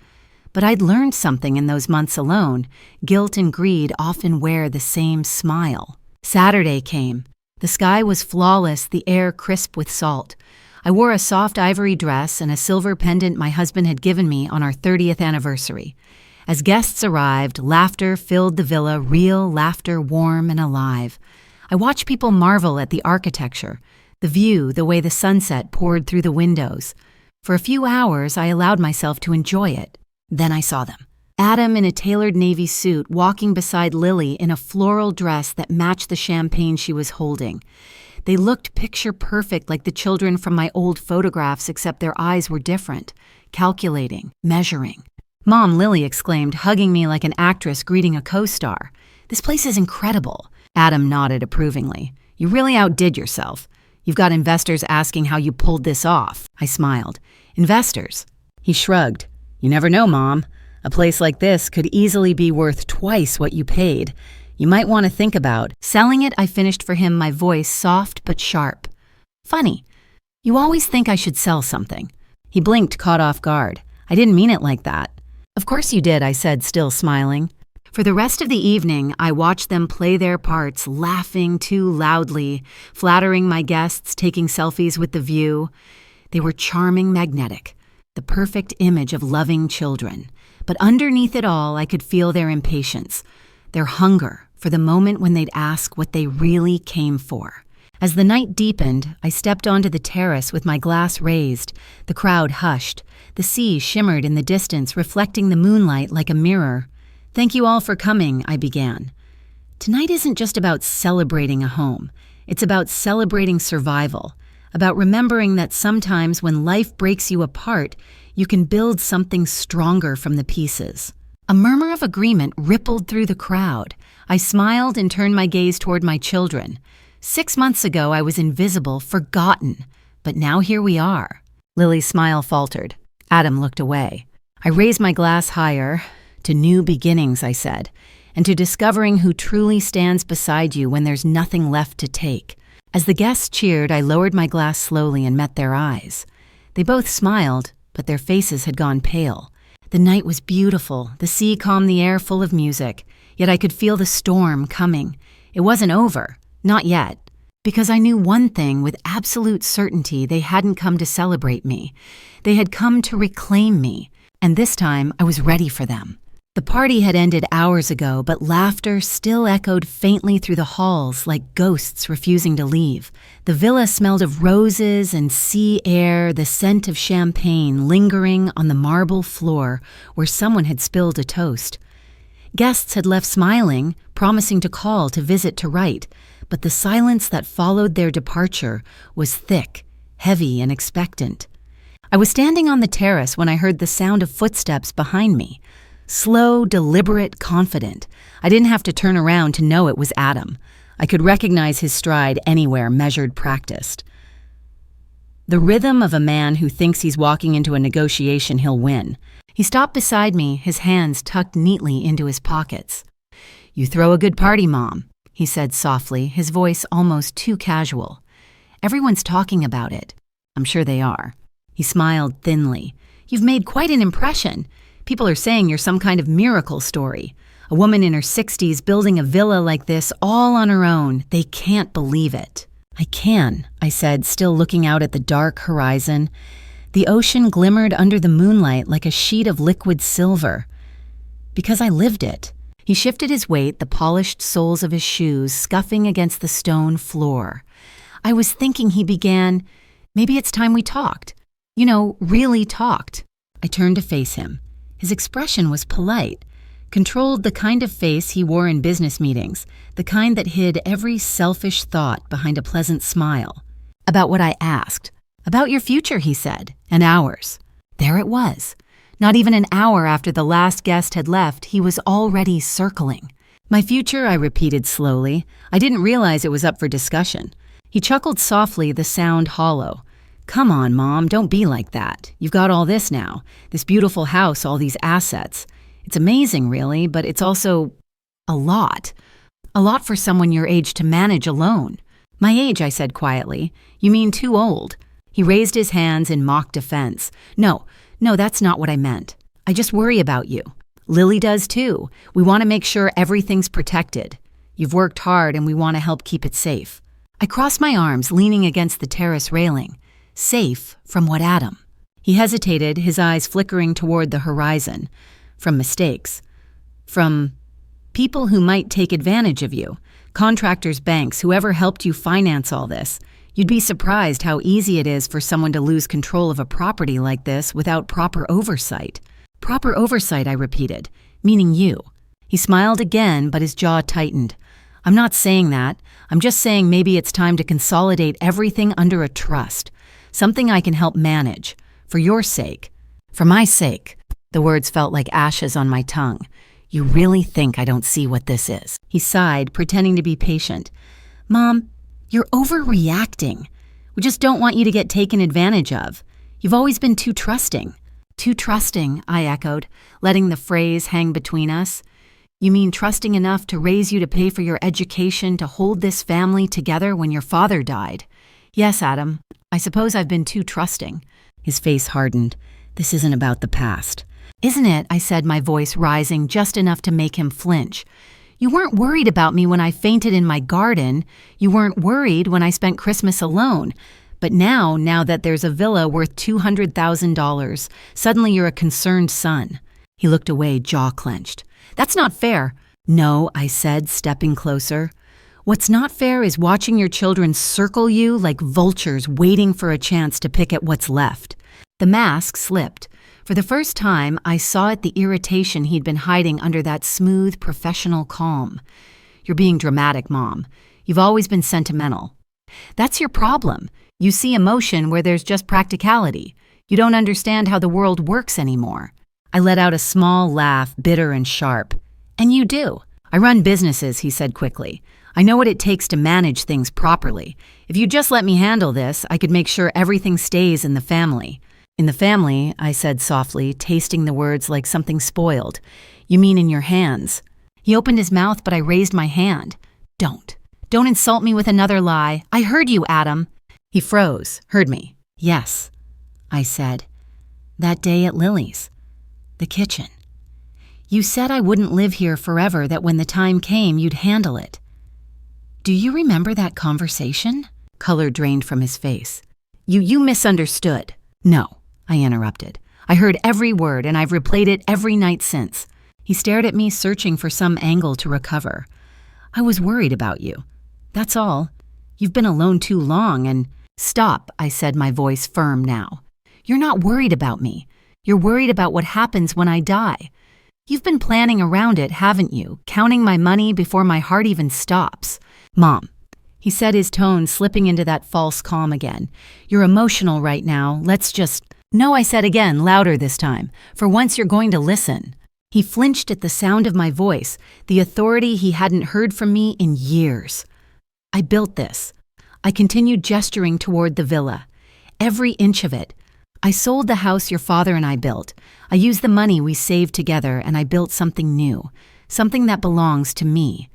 But I'd learned something in those months alone. Guilt and greed often wear the same smile. Saturday came. The sky was flawless, the air crisp with salt. I wore a soft ivory dress and a silver pendant my husband had given me on our 30th anniversary. As guests arrived, laughter filled the villa, real laughter, warm and alive. I watched people marvel at the architecture, the view, the way the sunset poured through the windows. For a few hours, I allowed myself to enjoy it. Then I saw them. Adam in a tailored navy suit walking beside Lily in a floral dress that matched the champagne she was holding. They looked picture perfect, like the children from my old photographs, except their eyes were different, calculating, measuring. Mom, Lily exclaimed, hugging me like an actress greeting a co-star. This place is incredible. Adam nodded approvingly. You really outdid yourself. You've got investors asking how you pulled this off. I smiled. Investors? He shrugged. You never know, Mom. A place like this could easily be worth twice what you paid. You might want to think about selling it. I finished for him, my voice soft but sharp. Funny. You always think I should sell something. He blinked, caught off guard. I didn't mean it like that. Of course you did, I said, still smiling. For the rest of the evening, I watched them play their parts, laughing too loudly, flattering my guests, taking selfies with the view. They were charming, magnetic, the perfect image of loving children. But underneath it all, I could feel their impatience, their hunger for the moment when they'd ask what they really came for. As the night deepened, I stepped onto the terrace with my glass raised. The crowd hushed. The sea shimmered in the distance, reflecting the moonlight like a mirror. Thank you all for coming, I began. Tonight isn't just about celebrating a home. It's about celebrating survival, about remembering that sometimes when life breaks you apart, you can build something stronger from the pieces. A murmur of agreement rippled through the crowd. I smiled and turned my gaze toward my children. 6 months ago, I was invisible, forgotten. But now here we are. Lily's smile faltered. Adam looked away. I raised my glass higher. To new beginnings, I said, and to discovering who truly stands beside you when there's nothing left to take. As the guests cheered, I lowered my glass slowly and met their eyes. They both smiled, but their faces had gone pale. The night was beautiful, the sea calmed, the air full of music, yet I could feel the storm coming. It wasn't over, not yet, because I knew one thing with absolute certainty: they hadn't come to celebrate me. They had come to reclaim me, and this time I was ready for them. The party had ended hours ago, but laughter still echoed faintly through the halls like ghosts refusing to leave. The villa smelled of roses and sea air, the scent of champagne lingering on the marble floor where someone had spilled a toast. Guests had left smiling, promising to call to visit to write, but the silence that followed their departure was thick, heavy, and expectant. I was standing on the terrace when I heard the sound of footsteps behind me. Slow, deliberate, confident. I didn't have to turn around to know it was Adam. I could recognize his stride anywhere, measured, practiced. The rhythm of a man who thinks he's walking into a negotiation he'll win. He stopped beside me, his hands tucked neatly into his pockets. "You throw a good party, Mom," he said softly, his voice almost too casual. "Everyone's talking about it." "I'm sure they are." He smiled thinly. "You've made quite an impression. People are saying you're some kind of miracle story. A woman in her 60s building a villa like this all on her own. They can't believe it." "I can," I said, still looking out at the dark horizon. The ocean glimmered under the moonlight like a sheet of liquid silver. "Because I lived it." He shifted his weight, the polished soles of his shoes scuffing against the stone floor. "I was thinking," he began, "maybe it's time we talked. You know, really talked." I turned to face him. His expression was polite, controlled, the kind of face he wore in business meetings, the kind that hid every selfish thought behind a pleasant smile. "About what I asked. About your future," he said, "and ours." There it was. Not even an hour after the last guest had left, he was already circling. "My future," I repeated slowly. I didn't realize it was up for discussion. He chuckled softly, the sound hollow. "Come on, Mom, don't be like that. You've got all this now. This beautiful house, all these assets. It's amazing, really, but it's also a lot. A lot for someone your age to manage alone." "My age," I said quietly. "You mean too old." He raised his hands in mock defense. No, that's not what I meant. I just worry about you. Lily does too. We want to make sure everything's protected. You've worked hard and we want to help keep it safe." I crossed my arms, leaning against the terrace railing. Safe from what, Adam? He hesitated, his eyes flickering toward the horizon. "From mistakes. From people who might take advantage of you. Contractors, banks, whoever helped you finance all this. You'd be surprised how easy it is for someone to lose control of a property like this without proper oversight." "Proper oversight," I repeated, "meaning you." He smiled again, but his jaw tightened. "I'm not saying that. I'm just saying maybe it's time to consolidate everything under a trust. Something I can help manage. For your sake. For my sake." The words felt like ashes on my tongue. "You really think I don't see what this is?" He sighed, pretending to be patient. "Mom, you're overreacting. We just don't want you to get taken advantage of. You've always been too trusting." "Too trusting," I echoed, letting the phrase hang between us. "You mean trusting enough to raise you to pay for your education, to hold this family together when your father died?" "Yes, Adam. I suppose I've been too trusting." His face hardened. "This isn't about the past." "Isn't it?" I said, my voice rising just enough to make him flinch. "You weren't worried about me when I fainted in my garden. You weren't worried when I spent Christmas alone. But now that there's a villa worth $200,000, suddenly you're a concerned son." He looked away, jaw clenched. "That's not fair." "No," I said, stepping closer. "What's not fair is watching your children circle you like vultures waiting for a chance to pick at what's left." The mask slipped. For the first time, I saw the irritation he'd been hiding under that smooth, professional calm. "You're being dramatic, Mom. You've always been sentimental." "That's your problem. You see emotion where there's just practicality. You don't understand how the world works anymore." I let out a small laugh, bitter and sharp. "And you do." "I run businesses," he said quickly. "I know what it takes to manage things properly. If you just let me handle this, I could make sure everything stays in the family." "In the family," I said softly, tasting the words like something spoiled. "You mean in your hands?" He opened his mouth, but I raised my hand. Don't insult me with another lie. I heard you, Adam." He froze. "Heard me?" "Yes," I said. "That day at Lily's. The kitchen. You said I wouldn't live here forever, that when the time came, you'd handle it. Do you remember that conversation?" Color drained from his face. You misunderstood." "No," I interrupted. "I heard every word, and I've replayed it every night since." He stared at me, searching for some angle to recover. "I was worried about you. That's all. You've been alone too long, and—" "Stop," I said, my voice firm now. "You're not worried about me. You're worried about what happens when I die. You've been planning around it, haven't you? Counting my money before my heart even stops. Mom, he said, his tone slipping into that false calm again. You're emotional right now. Let's just... No, I said again, louder this time. For once you're going to listen. He flinched at the sound of my voice, the authority he hadn't heard from me in years. I built this. I continued gesturing toward the villa. Every inch of it. I sold the house your father and I built. I used the money we saved together and I built something new. Something that belongs to me.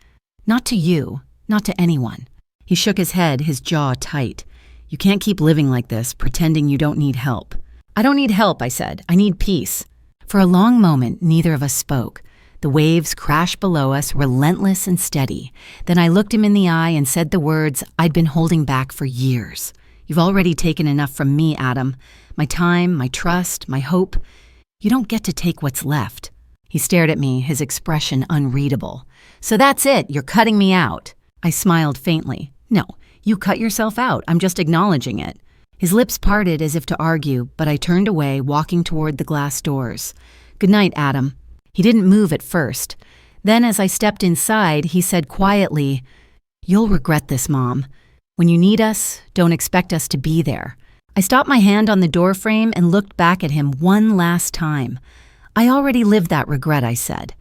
Not to you, not to anyone. He shook his head, his jaw tight. You can't keep living like this, pretending you don't need help. I don't need help, I said. I need peace. For a long moment, neither of us spoke. The waves crashed below us, relentless and steady. Then I looked him in the eye and said the words I'd been holding back for years. You've already taken enough from me, Adam. My time, my trust, my hope. You don't get to take what's left. He stared at me, his expression unreadable. So that's it, you're cutting me out. I smiled faintly. No, you cut yourself out. I'm just acknowledging it. His lips parted as if to argue, but I turned away, walking toward the glass doors. Good night, Adam. He didn't move at first. Then as I stepped inside, he said quietly, You'll regret this, Mom. When you need us, don't expect us to be there. I stopped my hand on the doorframe and looked back at him one last time. I already lived that regret, I said,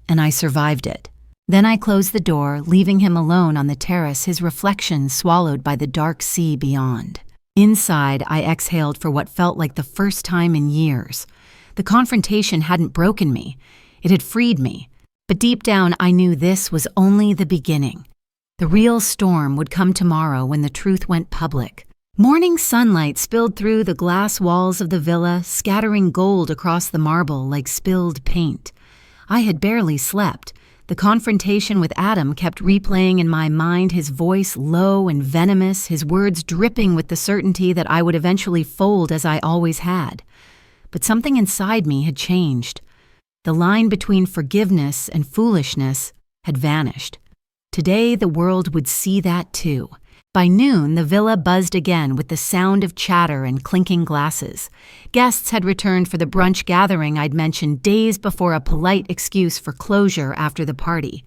and I survived it. Then I closed the door, leaving him alone on the terrace, his reflection swallowed by the dark sea beyond. Inside, I exhaled for what felt like the first time in years. The confrontation hadn't broken me. It had freed me. But deep down, I knew this was only the beginning. The real storm would come tomorrow when the truth went public. Morning sunlight spilled through the glass walls of the villa, scattering gold across the marble like spilled paint. I had barely slept. The confrontation with Adam kept replaying in my mind, his voice low and venomous, his words dripping with the certainty that I would eventually fold as I always had. But something inside me had changed. The line between forgiveness and foolishness had vanished. Today, the world would see that too. By noon, the villa buzzed again with the sound of chatter and clinking glasses. Guests had returned for the brunch gathering I'd mentioned days before a polite excuse for closure after the party.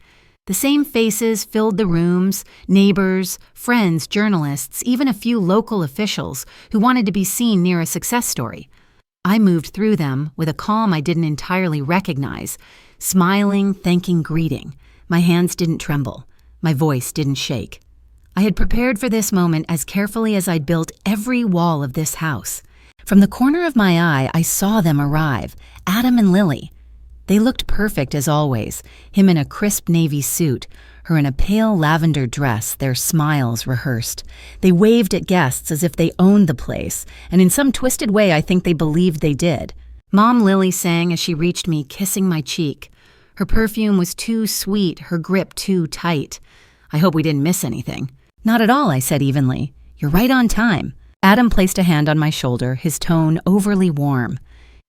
The same faces filled the rooms, neighbors, friends, journalists, even a few local officials who wanted to be seen near a success story. I moved through them with a calm I didn't entirely recognize, smiling, thanking, greeting. My hands didn't tremble. My voice didn't shake. I had prepared for this moment as carefully as I'd built every wall of this house. From the corner of my eye, I saw them arrive, Adam and Lily. They looked perfect as always, him in a crisp navy suit, her in a pale lavender dress, their smiles rehearsed. They waved at guests as if they owned the place, and in some twisted way I think they believed they did. Mom Lily sang as she reached me, kissing my cheek. Her perfume was too sweet, her grip too tight. I hope we didn't miss anything. Not at all, I said evenly. You're right on time. Adam placed a hand on my shoulder, his tone overly warm.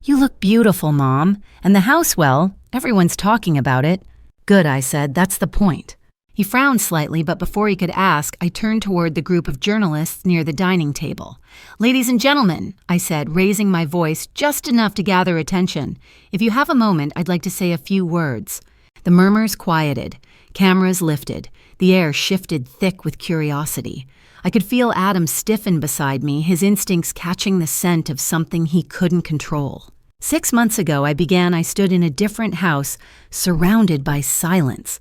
You look beautiful, Mom. And the house, well, everyone's talking about it. Good, I said. That's the point. He frowned slightly, but before he could ask, I turned toward the group of journalists near the dining table. Ladies and gentlemen, I said, raising my voice just enough to gather attention. If you have a moment, I'd like to say a few words. The murmurs quieted. Cameras lifted. The air shifted thick with curiosity. I could feel Adam stiffen beside me, his instincts catching the scent of something he couldn't control. 6 months ago, I stood in a different house, surrounded by silence.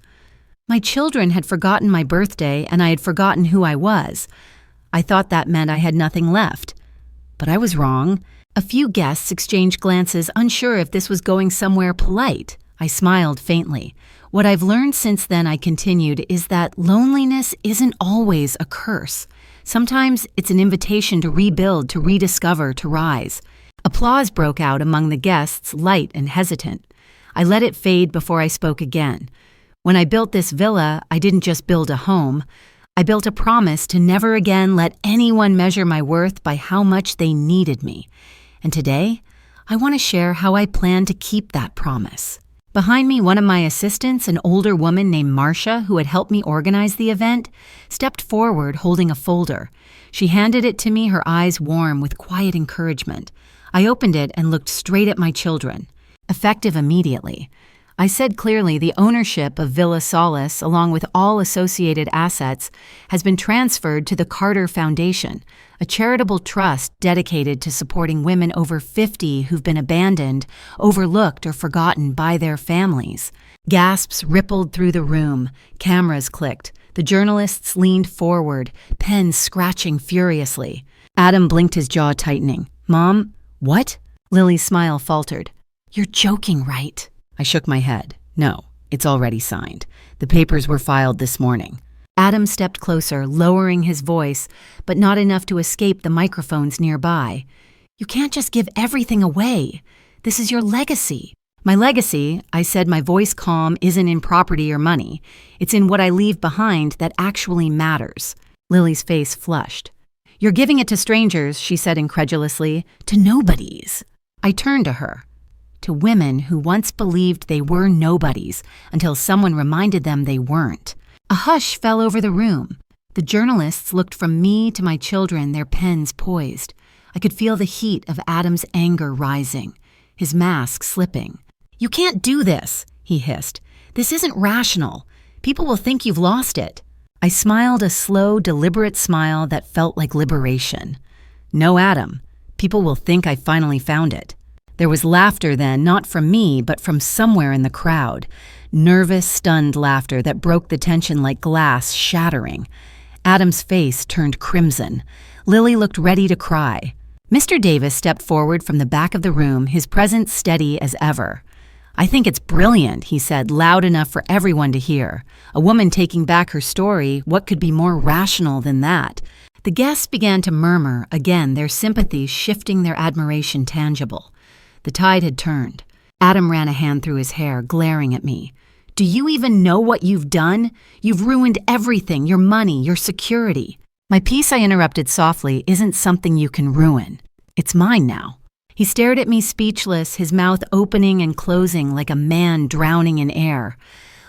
My children had forgotten my birthday, and I had forgotten who I was. I thought that meant I had nothing left. But I was wrong. A few guests exchanged glances, unsure if this was going somewhere polite. I smiled faintly. What I've learned since then, I continued, is that loneliness isn't always a curse. Sometimes it's an invitation to rebuild, to rediscover, to rise. Applause broke out among the guests, light and hesitant. I let it fade before I spoke again. When I built this villa, I didn't just build a home. I built a promise to never again let anyone measure my worth by how much they needed me. And today, I want to share how I plan to keep that promise. Behind me, one of my assistants, an older woman named Marcia, who had helped me organize the event, stepped forward holding a folder. She handed it to me, her eyes warm with quiet encouragement. I opened it and looked straight at my children. Effective immediately. I said clearly the ownership of Villa Solace, along with all associated assets, has been transferred to the Carter Foundation, a charitable trust dedicated to supporting women over 50 who've been abandoned, overlooked, or forgotten by their families. Gasps rippled through the room. Cameras clicked. The journalists leaned forward, pens scratching furiously. Adam blinked, his jaw tightening. "Mom, what?" Lily's smile faltered. "You're joking, right?" I shook my head. "No, it's already signed. The papers were filed this morning." Adam stepped closer, lowering his voice, but not enough to escape the microphones nearby. "You can't just give everything away. This is your legacy." "My legacy," I said, my voice calm, "isn't in property or money. It's in what I leave behind that actually matters." Lily's face flushed. "You're giving it to strangers," she said incredulously, "to nobodies." I turned to her. To women who once believed they were nobodies until someone reminded them they weren't. A hush fell over the room. The journalists looked from me to my children, their pens poised. I could feel the heat of Adam's anger rising, his mask slipping. "You can't do this," he hissed. "This isn't rational. People will think you've lost it." I smiled a slow, deliberate smile that felt like liberation. "No, Adam. People will think I finally found it." There was laughter then, not from me, but from somewhere in the crowd. Nervous, stunned laughter that broke the tension like glass shattering. Adam's face turned crimson. Lily looked ready to cry. Mr. Davis stepped forward from the back of the room, his presence steady as ever. "I think it's brilliant," he said, loud enough for everyone to hear. "A woman taking back her story, what could be more rational than that?" The guests began to murmur, again, their sympathies shifting, their admiration tangible. The tide had turned. Adam ran a hand through his hair, glaring at me. "Do you even know what you've done? You've ruined everything, your money, your security." "My piece," I interrupted softly, "isn't something you can ruin. It's mine now." He stared at me speechless, his mouth opening and closing like a man drowning in air.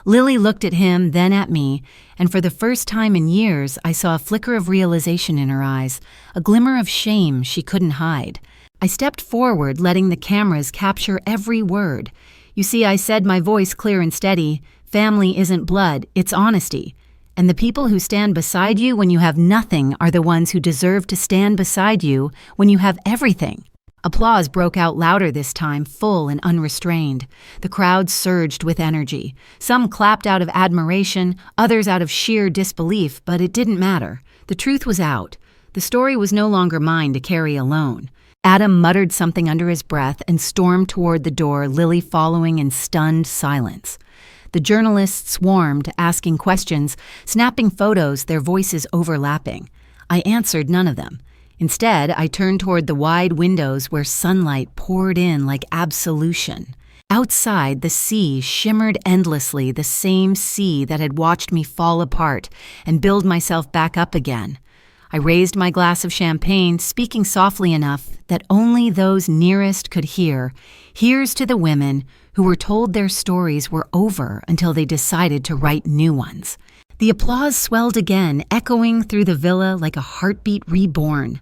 Lily looked at him, then at me, and for the first time in years, I saw a flicker of realization in her eyes, a glimmer of shame she couldn't hide. I stepped forward, letting the cameras capture every word. "You see," I said, my voice clear and steady, "family isn't blood, it's honesty. And the people who stand beside you when you have nothing are the ones who deserve to stand beside you when you have everything." Applause broke out louder this time, full and unrestrained. The crowd surged with energy. Some clapped out of admiration, others out of sheer disbelief, but it didn't matter. The truth was out. The story was no longer mine to carry alone. Adam muttered something under his breath and stormed toward the door, Lily following in stunned silence. The journalists swarmed, asking questions, snapping photos, their voices overlapping. I answered none of them. Instead, I turned toward the wide windows where sunlight poured in like absolution. Outside, the sea shimmered endlessly, the same sea that had watched me fall apart and build myself back up again. I raised my glass of champagne, speaking softly enough that only those nearest could hear. Here's to the women who were told their stories were over until they decided to write new ones. The applause swelled again, echoing through the villa like a heartbeat reborn.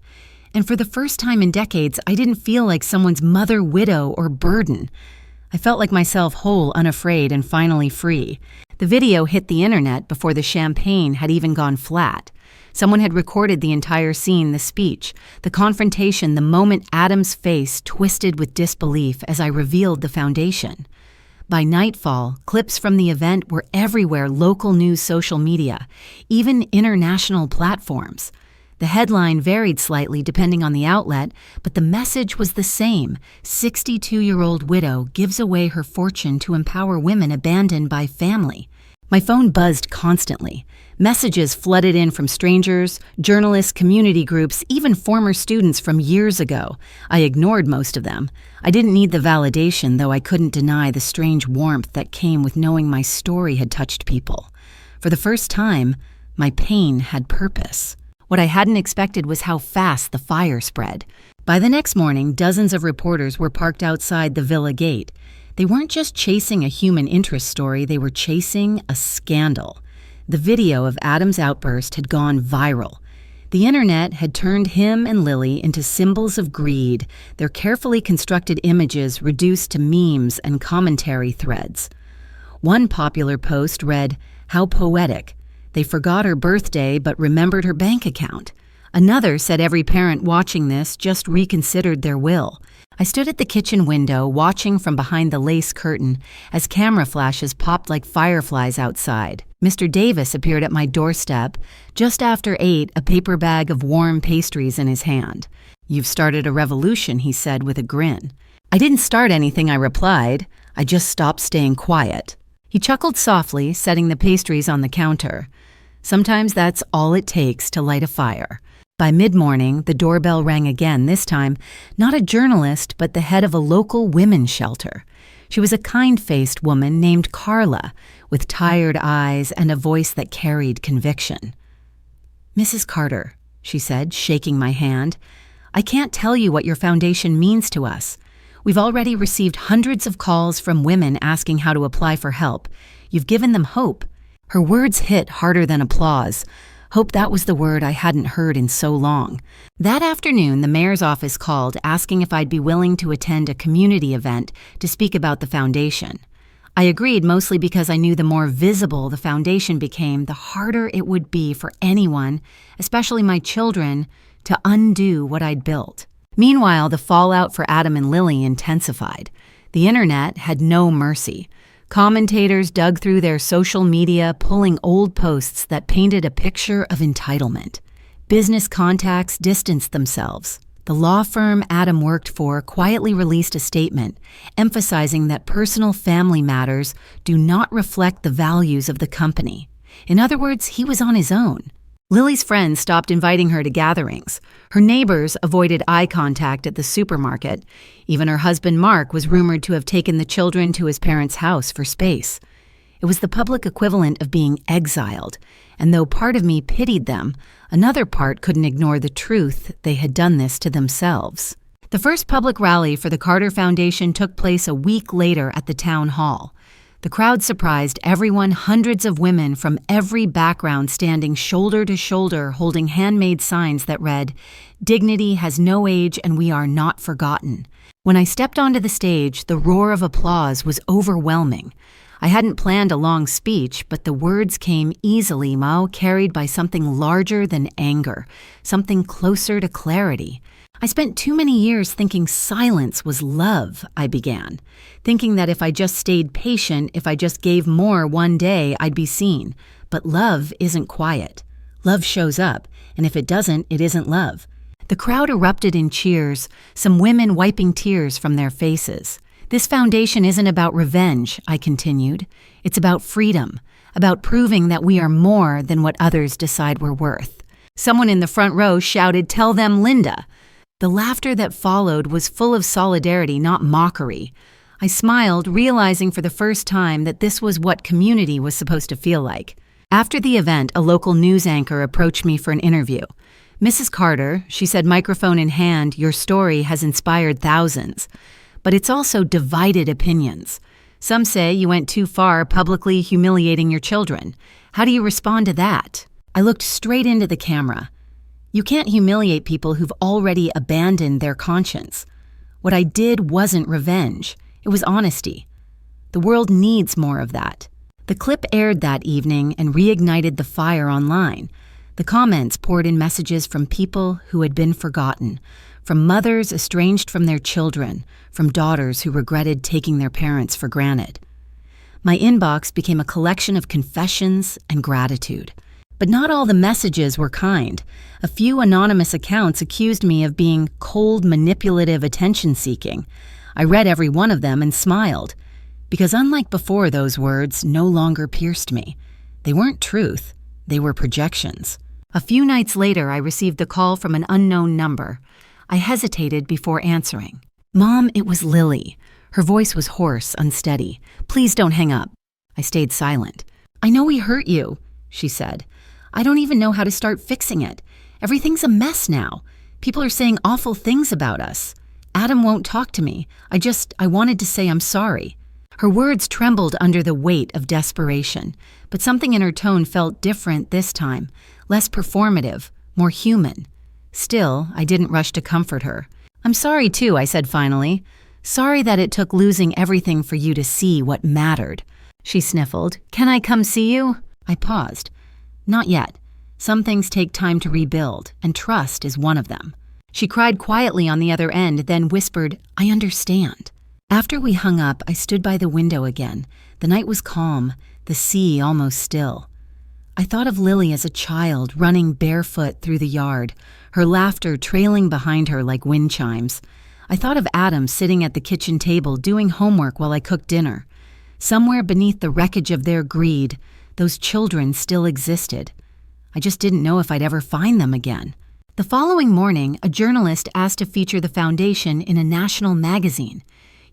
And for the first time in decades, I didn't feel like someone's mother, widow, or burden. I felt like myself, whole, unafraid, and finally free. The video hit the internet before the champagne had even gone flat. Someone had recorded the entire scene, the speech, the confrontation, the moment Adam's face twisted with disbelief as I revealed the foundation. By nightfall, clips from the event were everywhere, local news, social media, even international platforms. The headline varied slightly depending on the outlet, but the message was the same. 62-year-old widow gives away her fortune to empower women abandoned by family. My phone buzzed constantly. Messages flooded in from strangers, journalists, community groups, even former students from years ago. I ignored most of them. I didn't need the validation, though I couldn't deny the strange warmth that came with knowing my story had touched people. For the first time, my pain had purpose. What I hadn't expected was how fast the fire spread. By the next morning, dozens of reporters were parked outside the villa gate. They weren't just chasing a human interest story, they were chasing a scandal. The video of Adam's outburst had gone viral. The internet had turned him and Lily into symbols of greed, their carefully constructed images reduced to memes and commentary threads. One popular post read, "How poetic. They forgot her birthday but remembered her bank account." Another said every parent watching this just reconsidered their will. I stood at the kitchen window watching from behind the lace curtain as camera flashes popped like fireflies outside. Mr. Davis appeared at my doorstep just after 8, a paper bag of warm pastries in his hand. "You've started a revolution," he said with a grin. "I didn't start anything," I replied. "I just stopped staying quiet." He chuckled softly, setting the pastries on the counter. Sometimes that's all it takes to light a fire. By mid-morning, the doorbell rang again, this time not a journalist, but the head of a local women's shelter. She was a kind-faced woman named Carla, with tired eyes and a voice that carried conviction. "Mrs. Carter," she said, shaking my hand, "I can't tell you what your foundation means to us. We've already received hundreds of calls from women asking how to apply for help. You've given them hope." Her words hit harder than applause. Hope, that was the word I hadn't heard in so long. That afternoon, the mayor's office called asking if I'd be willing to attend a community event to speak about the foundation. I agreed mostly because I knew the more visible the foundation became, the harder it would be for anyone, especially my children, to undo what I'd built. Meanwhile, the fallout for Adam and Lily intensified. The internet had no mercy. Commentators dug through their social media, pulling old posts that painted a picture of entitlement. Business contacts distanced themselves. The law firm Adam worked for quietly released a statement emphasizing that personal family matters do not reflect the values of the company. In other words, he was on his own. Lily's friends stopped inviting her to gatherings. Her neighbors avoided eye contact at the supermarket. Even her husband, Mark, was rumored to have taken the children to his parents' house for space. It was the public equivalent of being exiled, and though part of me pitied them, another part couldn't ignore the truth they had done this to themselves. The first public rally for the Carter Foundation took place a week later at the town hall. The crowd surprised everyone, hundreds of women from every background standing shoulder to shoulder holding handmade signs that read, "Dignity has no age and we are not forgotten." When I stepped onto the stage, the roar of applause was overwhelming. I hadn't planned a long speech, but the words came easily, carried by something larger than anger, something closer to clarity. I spent too many years thinking silence was love, I began. Thinking that if I just stayed patient, if I just gave more one day, I'd be seen. But love isn't quiet. Love shows up, and if it doesn't, it isn't love. The crowd erupted in cheers, some women wiping tears from their faces. "This foundation isn't about revenge," I continued. "It's about freedom, about proving that we are more than what others decide we're worth." Someone in the front row shouted, "Tell them Linda." The laughter that followed was full of solidarity, not mockery. I smiled, realizing for the first time that this was what community was supposed to feel like. After the event, a local news anchor approached me for an interview. "Mrs. Carter," she said, microphone in hand, "your story has inspired thousands. But it's also divided opinions. Some say you went too far, publicly humiliating your children. How do you respond to that?" I looked straight into the camera. You can't humiliate people who've already abandoned their conscience. What I did wasn't revenge. It was honesty. The world needs more of that. The clip aired that evening and reignited the fire online. The comments poured in messages from people who had been forgotten, from mothers estranged from their children, from daughters who regretted taking their parents for granted. My inbox became a collection of confessions and gratitude. But not all the messages were kind. A few anonymous accounts accused me of being cold, manipulative, attention-seeking. I read every one of them and smiled, because unlike before, those words no longer pierced me. They weren't truth. They were projections. A few nights later, I received a call from an unknown number. I hesitated before answering. "Mom, it was Lily." Her voice was hoarse, unsteady. "Please don't hang up." I stayed silent. "I know we hurt you," she said. "I don't even know how to start fixing it. Everything's a mess now. People are saying awful things about us. Adam won't talk to me. I wanted to say I'm sorry." Her words trembled under the weight of desperation, but something in her tone felt different this time, less performative, more human. Still, I didn't rush to comfort her. "I'm sorry too," I said finally. "Sorry that it took losing everything for you to see what mattered." she sniffled. "Can I come see you?" I paused. "Not yet. Some things take time to rebuild, and trust is one of them." She cried quietly on the other end, then whispered, "I understand." After we hung up, I stood by the window again. The night was calm, the sea almost still. I thought of Lily as a child running barefoot through the yard, her laughter trailing behind her like wind chimes. I thought of Adam sitting at the kitchen table doing homework while I cooked dinner. Somewhere beneath the wreckage of their greed, those children still existed. I just didn't know if I'd ever find them again. The following morning, a journalist asked to feature the foundation in a national magazine.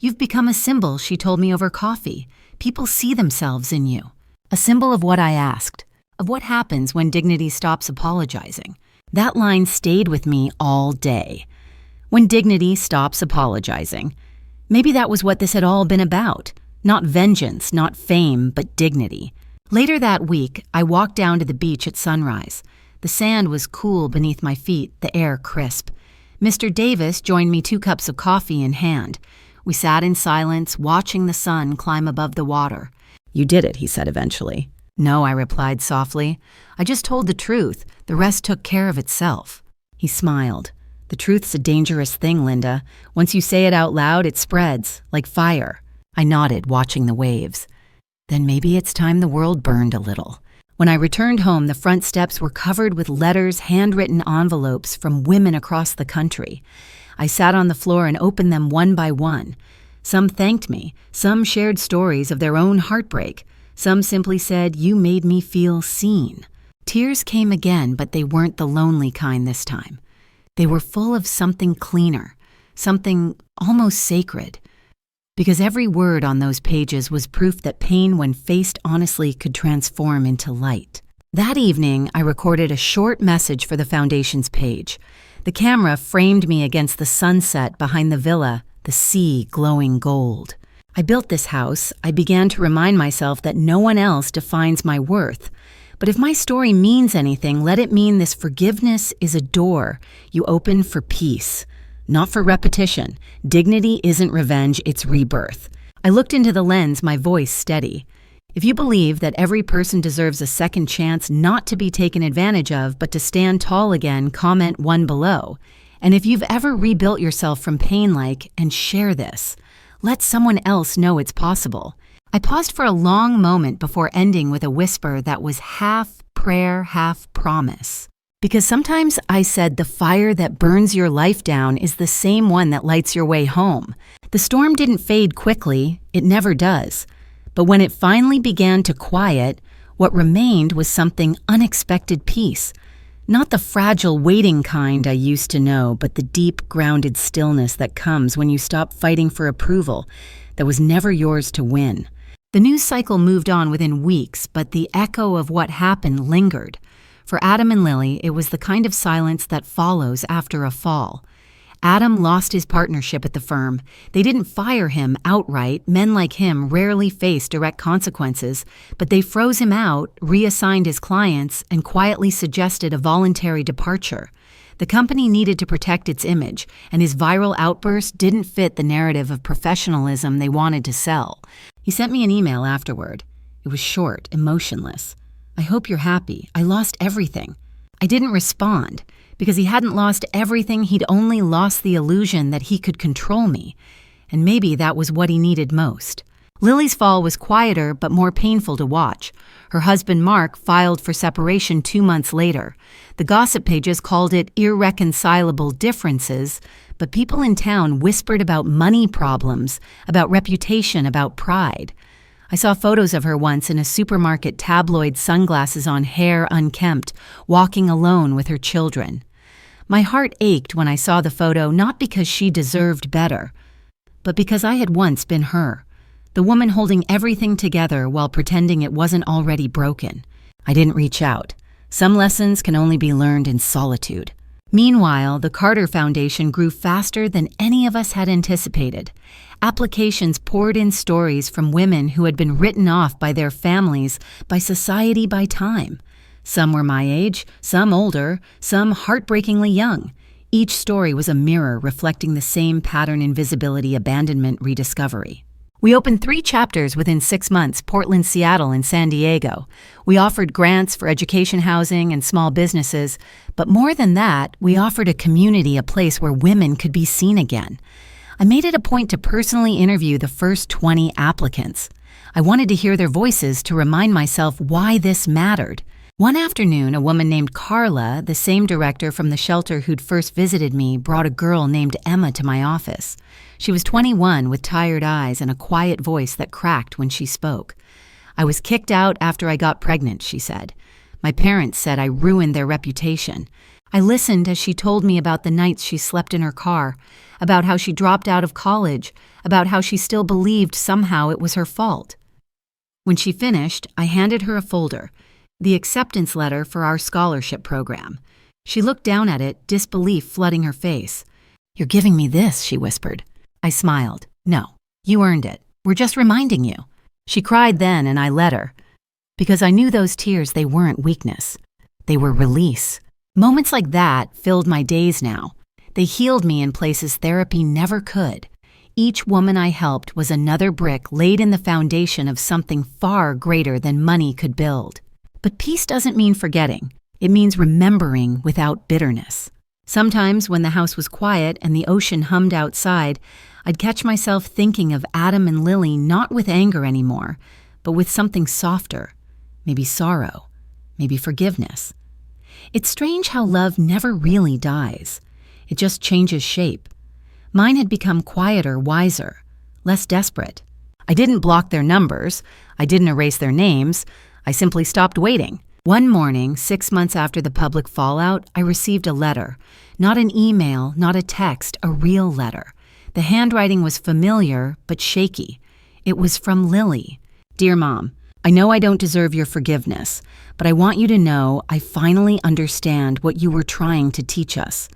"You've become a symbol," she told me over coffee. "People see themselves in you." A symbol of what I asked, of what happens when dignity stops apologizing. That line stayed with me all day. When dignity stops apologizing. Maybe that was what this had all been about. Not vengeance, not fame, but dignity. Later that week, I walked down to the beach at sunrise. The sand was cool beneath my feet, the air crisp. Mr. Davis joined me 2 cups of coffee in hand. We sat in silence, watching the sun climb above the water. "You did it," he said eventually. "No," I replied softly. "I just told the truth. The rest took care of itself." He smiled. "The truth's a dangerous thing, Linda. Once you say it out loud, it spreads, like fire." I nodded, watching the waves. Then maybe it's time the world burned a little. When I returned home, the front steps were covered with letters, handwritten envelopes from women across the country. I sat on the floor and opened them one by one. Some thanked me. Some shared stories of their own heartbreak. Some simply said, "You made me feel seen." Tears came again, but they weren't the lonely kind this time. They were full of something cleaner, something almost sacred. Because every word on those pages was proof that pain, when faced honestly, could transform into light. That evening, I recorded a short message for the Foundation's page. The camera framed me against the sunset behind the villa, the sea glowing gold. I built this house. I began to remind myself that no one else defines my worth. But if my story means anything, let it mean this forgiveness is a door you open for peace. Not for repetition. Dignity isn't revenge, it's rebirth. I looked into the lens, my voice steady. If you believe that every person deserves a second chance not to be taken advantage of, but to stand tall again, comment 1 below. And if you've ever rebuilt yourself from pain, and share this. Let someone else know it's possible. I paused for a long moment before ending with a whisper that was half prayer, half promise. Because sometimes I said the fire that burns your life down is the same one that lights your way home. The storm didn't fade quickly, it never does. But when it finally began to quiet, what remained was something unexpected peace. Not the fragile waiting kind I used to know, but the deep, grounded stillness that comes when you stop fighting for approval that was never yours to win. The news cycle moved on within weeks, but the echo of what happened lingered. For Adam and Lily, it was the kind of silence that follows after a fall. Adam lost his partnership at the firm. They didn't fire him outright. Men like him rarely face direct consequences, but they froze him out, reassigned his clients, and quietly suggested a voluntary departure. The company needed to protect its image, and his viral outburst didn't fit the narrative of professionalism they wanted to sell. He sent me an email afterward. It was short, emotionless. "I hope you're happy. I lost everything." I didn't respond. Because he hadn't lost everything, he'd only lost the illusion that he could control me. And maybe that was what he needed most. Lily's fall was quieter but more painful to watch. Her husband Mark filed for separation 2 months later. The gossip pages called it irreconcilable differences, but people in town whispered about money problems, about reputation, about pride. I saw photos of her once in a supermarket, tabloid, sunglasses on, hair unkempt, walking alone with her children. My heart ached when I saw the photo, not because she deserved better, but because I had once been her, the woman holding everything together while pretending it wasn't already broken. I didn't reach out. Some lessons can only be learned in solitude. Meanwhile, the Carter Foundation grew faster than any of us had anticipated. Applications poured in, stories from women who had been written off by their families, by society, by time. Some were my age, some older, some heartbreakingly young. Each story was a mirror reflecting the same pattern: invisibility, abandonment, rediscovery. We opened 3 chapters within 6 months: Portland, Seattle, and San Diego. We offered grants for education, housing, and small businesses, but more than that, we offered a community, a place where women could be seen again. I made it a point to personally interview the first 20 applicants. I wanted to hear their voices to remind myself why this mattered. One afternoon, a woman named Carla, the same director from the shelter who'd first visited me, brought a girl named Emma to my office. She was 21 with tired eyes and a quiet voice that cracked when she spoke. "I was kicked out after I got pregnant," she said. "My parents said I ruined their reputation." I listened as she told me about the nights she slept in her car, about how she dropped out of college, about how she still believed somehow it was her fault. When she finished, I handed her a folder, the acceptance letter for our scholarship program. She looked down at it, disbelief flooding her face. "You're giving me this," she whispered. I smiled. "No, you earned it. We're just reminding you." She cried then, and I let her. Because I knew those tears, they weren't weakness. They were release. Moments like that filled my days now. They healed me in places therapy never could. Each woman I helped was another brick laid in the foundation of something far greater than money could build. But peace doesn't mean forgetting. It means remembering without bitterness. Sometimes when the house was quiet and the ocean hummed outside, I'd catch myself thinking of Adam and Lily not with anger anymore, but with something softer. Maybe sorrow. Maybe forgiveness. It's strange how love never really dies. It just changes shape. Mine had become quieter, wiser, less desperate. I didn't block their numbers. I didn't erase their names. I simply stopped waiting. One morning, 6 months after the public fallout, I received a letter. Not an email, not a text, a real letter. The handwriting was familiar, but shaky. It was from Lily. "Dear Mom, I know I don't deserve your forgiveness, but I want you to know I finally understand what you were trying to teach us.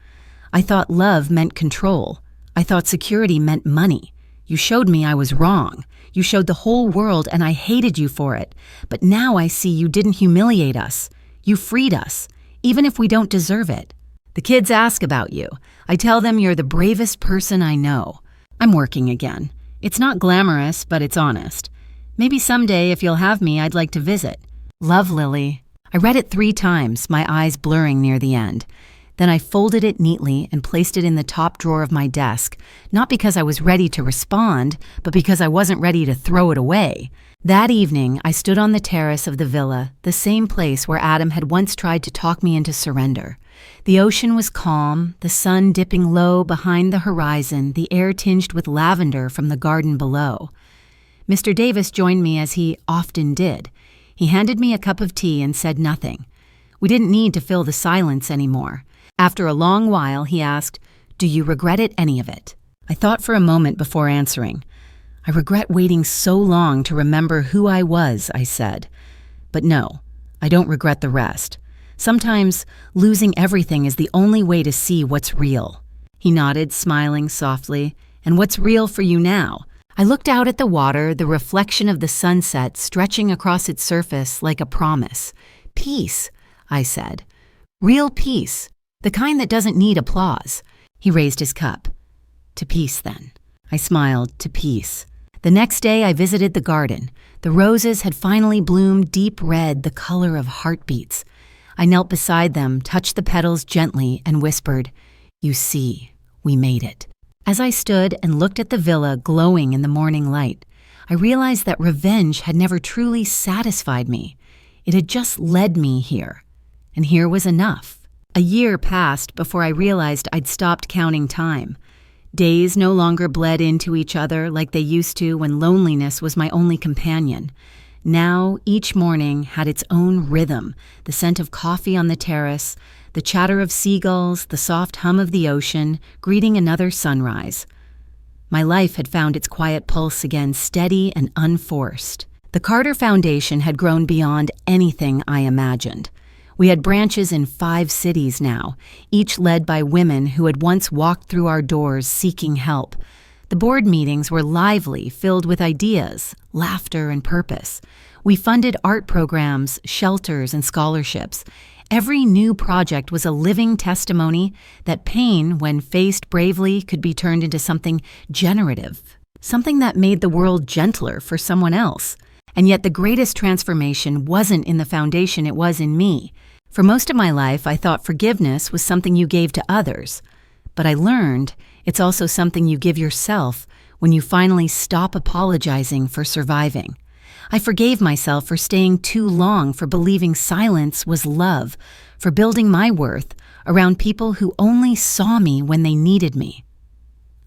I thought love meant control. I thought security meant money. You showed me I was wrong. You showed the whole world, and I hated you for it. But now I see you didn't humiliate us. You freed us, even if we don't deserve it. The kids ask about you. I tell them you're the bravest person I know. I'm working again. It's not glamorous, but it's honest. Maybe someday, if you'll have me, I'd like to visit. Love, Lily." I read it 3 times, my eyes blurring near the end. Then I folded it neatly and placed it in the top drawer of my desk, not because I was ready to respond, but because I wasn't ready to throw it away. That evening, I stood on the terrace of the villa, the same place where Adam had once tried to talk me into surrender. The ocean was calm, the sun dipping low behind the horizon, the air tinged with lavender from the garden below. Mr. Davis joined me as he often did. He handed me a cup of tea and said nothing. We didn't need to fill the silence anymore. After a long while, he asked, "Do you regret it, any of it?" I thought for a moment before answering. "I regret waiting so long to remember who I was," I said. "But no, I don't regret the rest. Sometimes losing everything is the only way to see what's real." He nodded, smiling softly. "And what's real for you now?" I looked out at the water, the reflection of the sunset stretching across its surface like a promise. "Peace," I said. "Real peace. The kind that doesn't need applause." He raised his cup. "To peace, then." I smiled. "To peace." The next day I visited the garden. The roses had finally bloomed deep red, the color of heartbeats. I knelt beside them, touched the petals gently, and whispered, "You see, we made it." As I stood and looked at the villa glowing in the morning light, I realized that revenge had never truly satisfied me. It had just led me here. And here was enough. A year passed before I realized I'd stopped counting time. Days no longer bled into each other like they used to when loneliness was my only companion. Now, each morning had its own rhythm, the scent of coffee on the terrace, the chatter of seagulls, the soft hum of the ocean, greeting another sunrise. My life had found its quiet pulse again, steady and unforced. The Carter Foundation had grown beyond anything I imagined. We had branches in 5 cities now, each led by women who had once walked through our doors seeking help. The board meetings were lively, filled with ideas, laughter, and purpose. We funded art programs, shelters, and scholarships. Every new project was a living testimony that pain, when faced bravely, could be turned into something generative. something that made the world gentler for someone else. And yet the greatest transformation wasn't in the foundation, it was in me. For most of my life, I thought forgiveness was something you gave to others. But I learned it's also something you give yourself when you finally stop apologizing for surviving. I forgave myself for staying too long, for believing silence was love, for building my worth around people who only saw me when they needed me.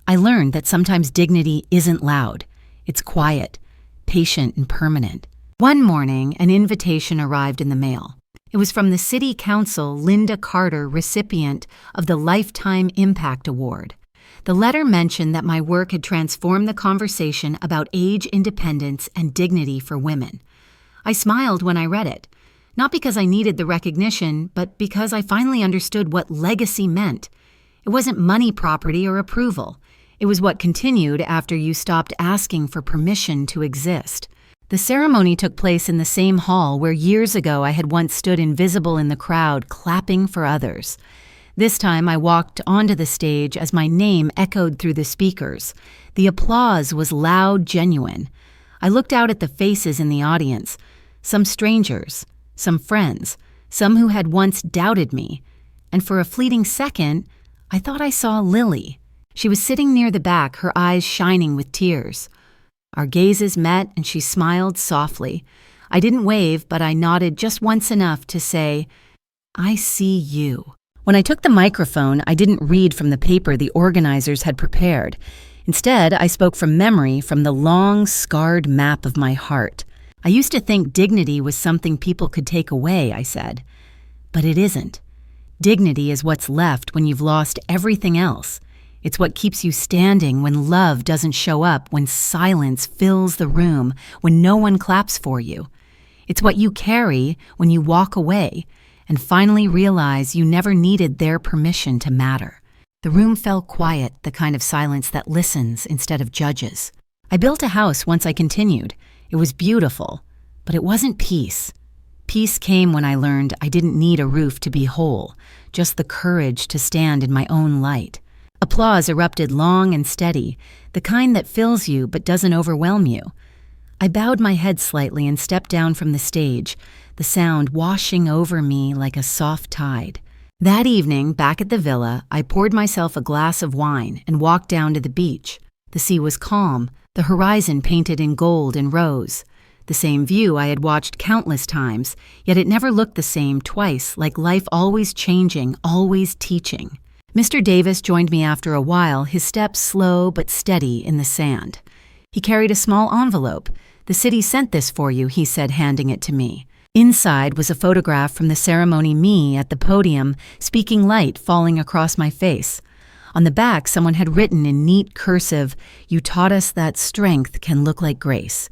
I learned that sometimes dignity isn't loud. It's quiet, patient, and permanent. One morning, an invitation arrived in the mail. It was from the City Council Linda Carter, recipient of the Lifetime Impact Award. The letter mentioned that my work had transformed the conversation about age independence and dignity for women. I smiled when I read it, not because I needed the recognition, but because I finally understood what legacy meant. It wasn't money, property, or approval. It was what continued after you stopped asking for permission to exist. The ceremony took place in the same hall where years ago I had once stood invisible in the crowd, clapping for others. This time I walked onto the stage as my name echoed through the speakers. The applause was loud, genuine. I looked out at the faces in the audience, some strangers, some friends, some who had once doubted me, and for a fleeting second, I thought I saw Lily. She was sitting near the back, her eyes shining with tears. Our gazes met and she smiled softly. I didn't wave, but I nodded just once enough to say, "I see you." When I took the microphone, I didn't read from the paper the organizers had prepared. Instead, I spoke from memory, from the long, scarred map of my heart. I used to think dignity was something people could take away, I said. But it isn't. Dignity is what's left when you've lost everything else. It's what keeps you standing when love doesn't show up, when silence fills the room, when no one claps for you. It's what you carry when you walk away and finally realize you never needed their permission to matter. The room fell quiet, the kind of silence that listens instead of judges. I built a house once I continued. It was beautiful, but it wasn't peace. Peace came when I learned I didn't need a roof to be whole, just the courage to stand in my own light. Applause erupted long and steady, the kind that fills you but doesn't overwhelm you. I bowed my head slightly and stepped down from the stage, the sound washing over me like a soft tide. That evening, back at the villa, I poured myself a glass of wine and walked down to the beach. The sea was calm, the horizon painted in gold and rose. The same view I had watched countless times, yet it never looked the same twice, like life always changing, always teaching. Mr. Davis joined me after a while, his steps slow but steady in the sand. He carried a small envelope. "The city sent this for you," he said, handing it to me. Inside was a photograph from the ceremony, me at the podium, speaking light falling across my face. On the back, someone had written in neat cursive, "You taught us that strength can look like grace."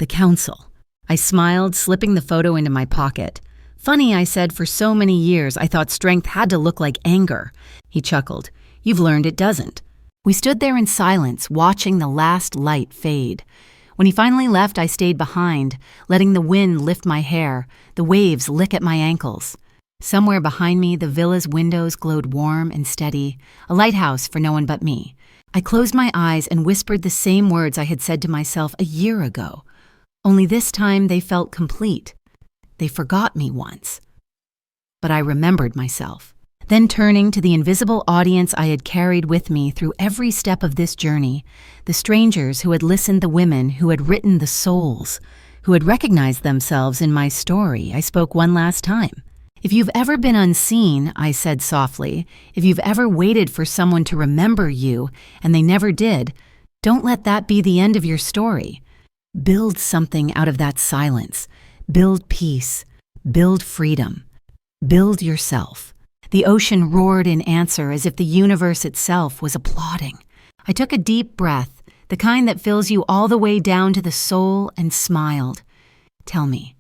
The council. I smiled, slipping the photo into my pocket. "Funny," I said, "for so many years I thought strength had to look like anger." He chuckled. "You've learned it doesn't." We stood there in silence, watching the last light fade. When he finally left, I stayed behind, letting the wind lift my hair, the waves lick at my ankles. Somewhere behind me, the villa's windows glowed warm and steady, a lighthouse for no one but me. I closed my eyes and whispered the same words I had said to myself a year ago. Only this time they felt complete. They forgot me once. But I remembered myself. Then turning to the invisible audience I had carried with me through every step of this journey, the strangers who had listened, the women who had written the souls, who had recognized themselves in my story, I spoke one last time. "If you've ever been unseen," I said softly, "if you've ever waited for someone to remember you and they never did, don't let that be the end of your story. Build something out of that silence. Build peace. Build freedom. Build yourself." The ocean roared in answer as if the universe itself was applauding. I took a deep breath, the kind that fills you all the way down to the soul, and smiled. "Tell me."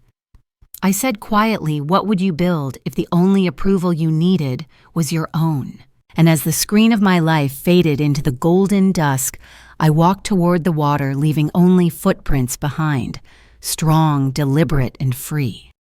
I said quietly, "What would you build if the only approval you needed was your own?" And as the screen of my life faded into the golden dusk, I walked toward the water, leaving only footprints behind, strong, deliberate, and free.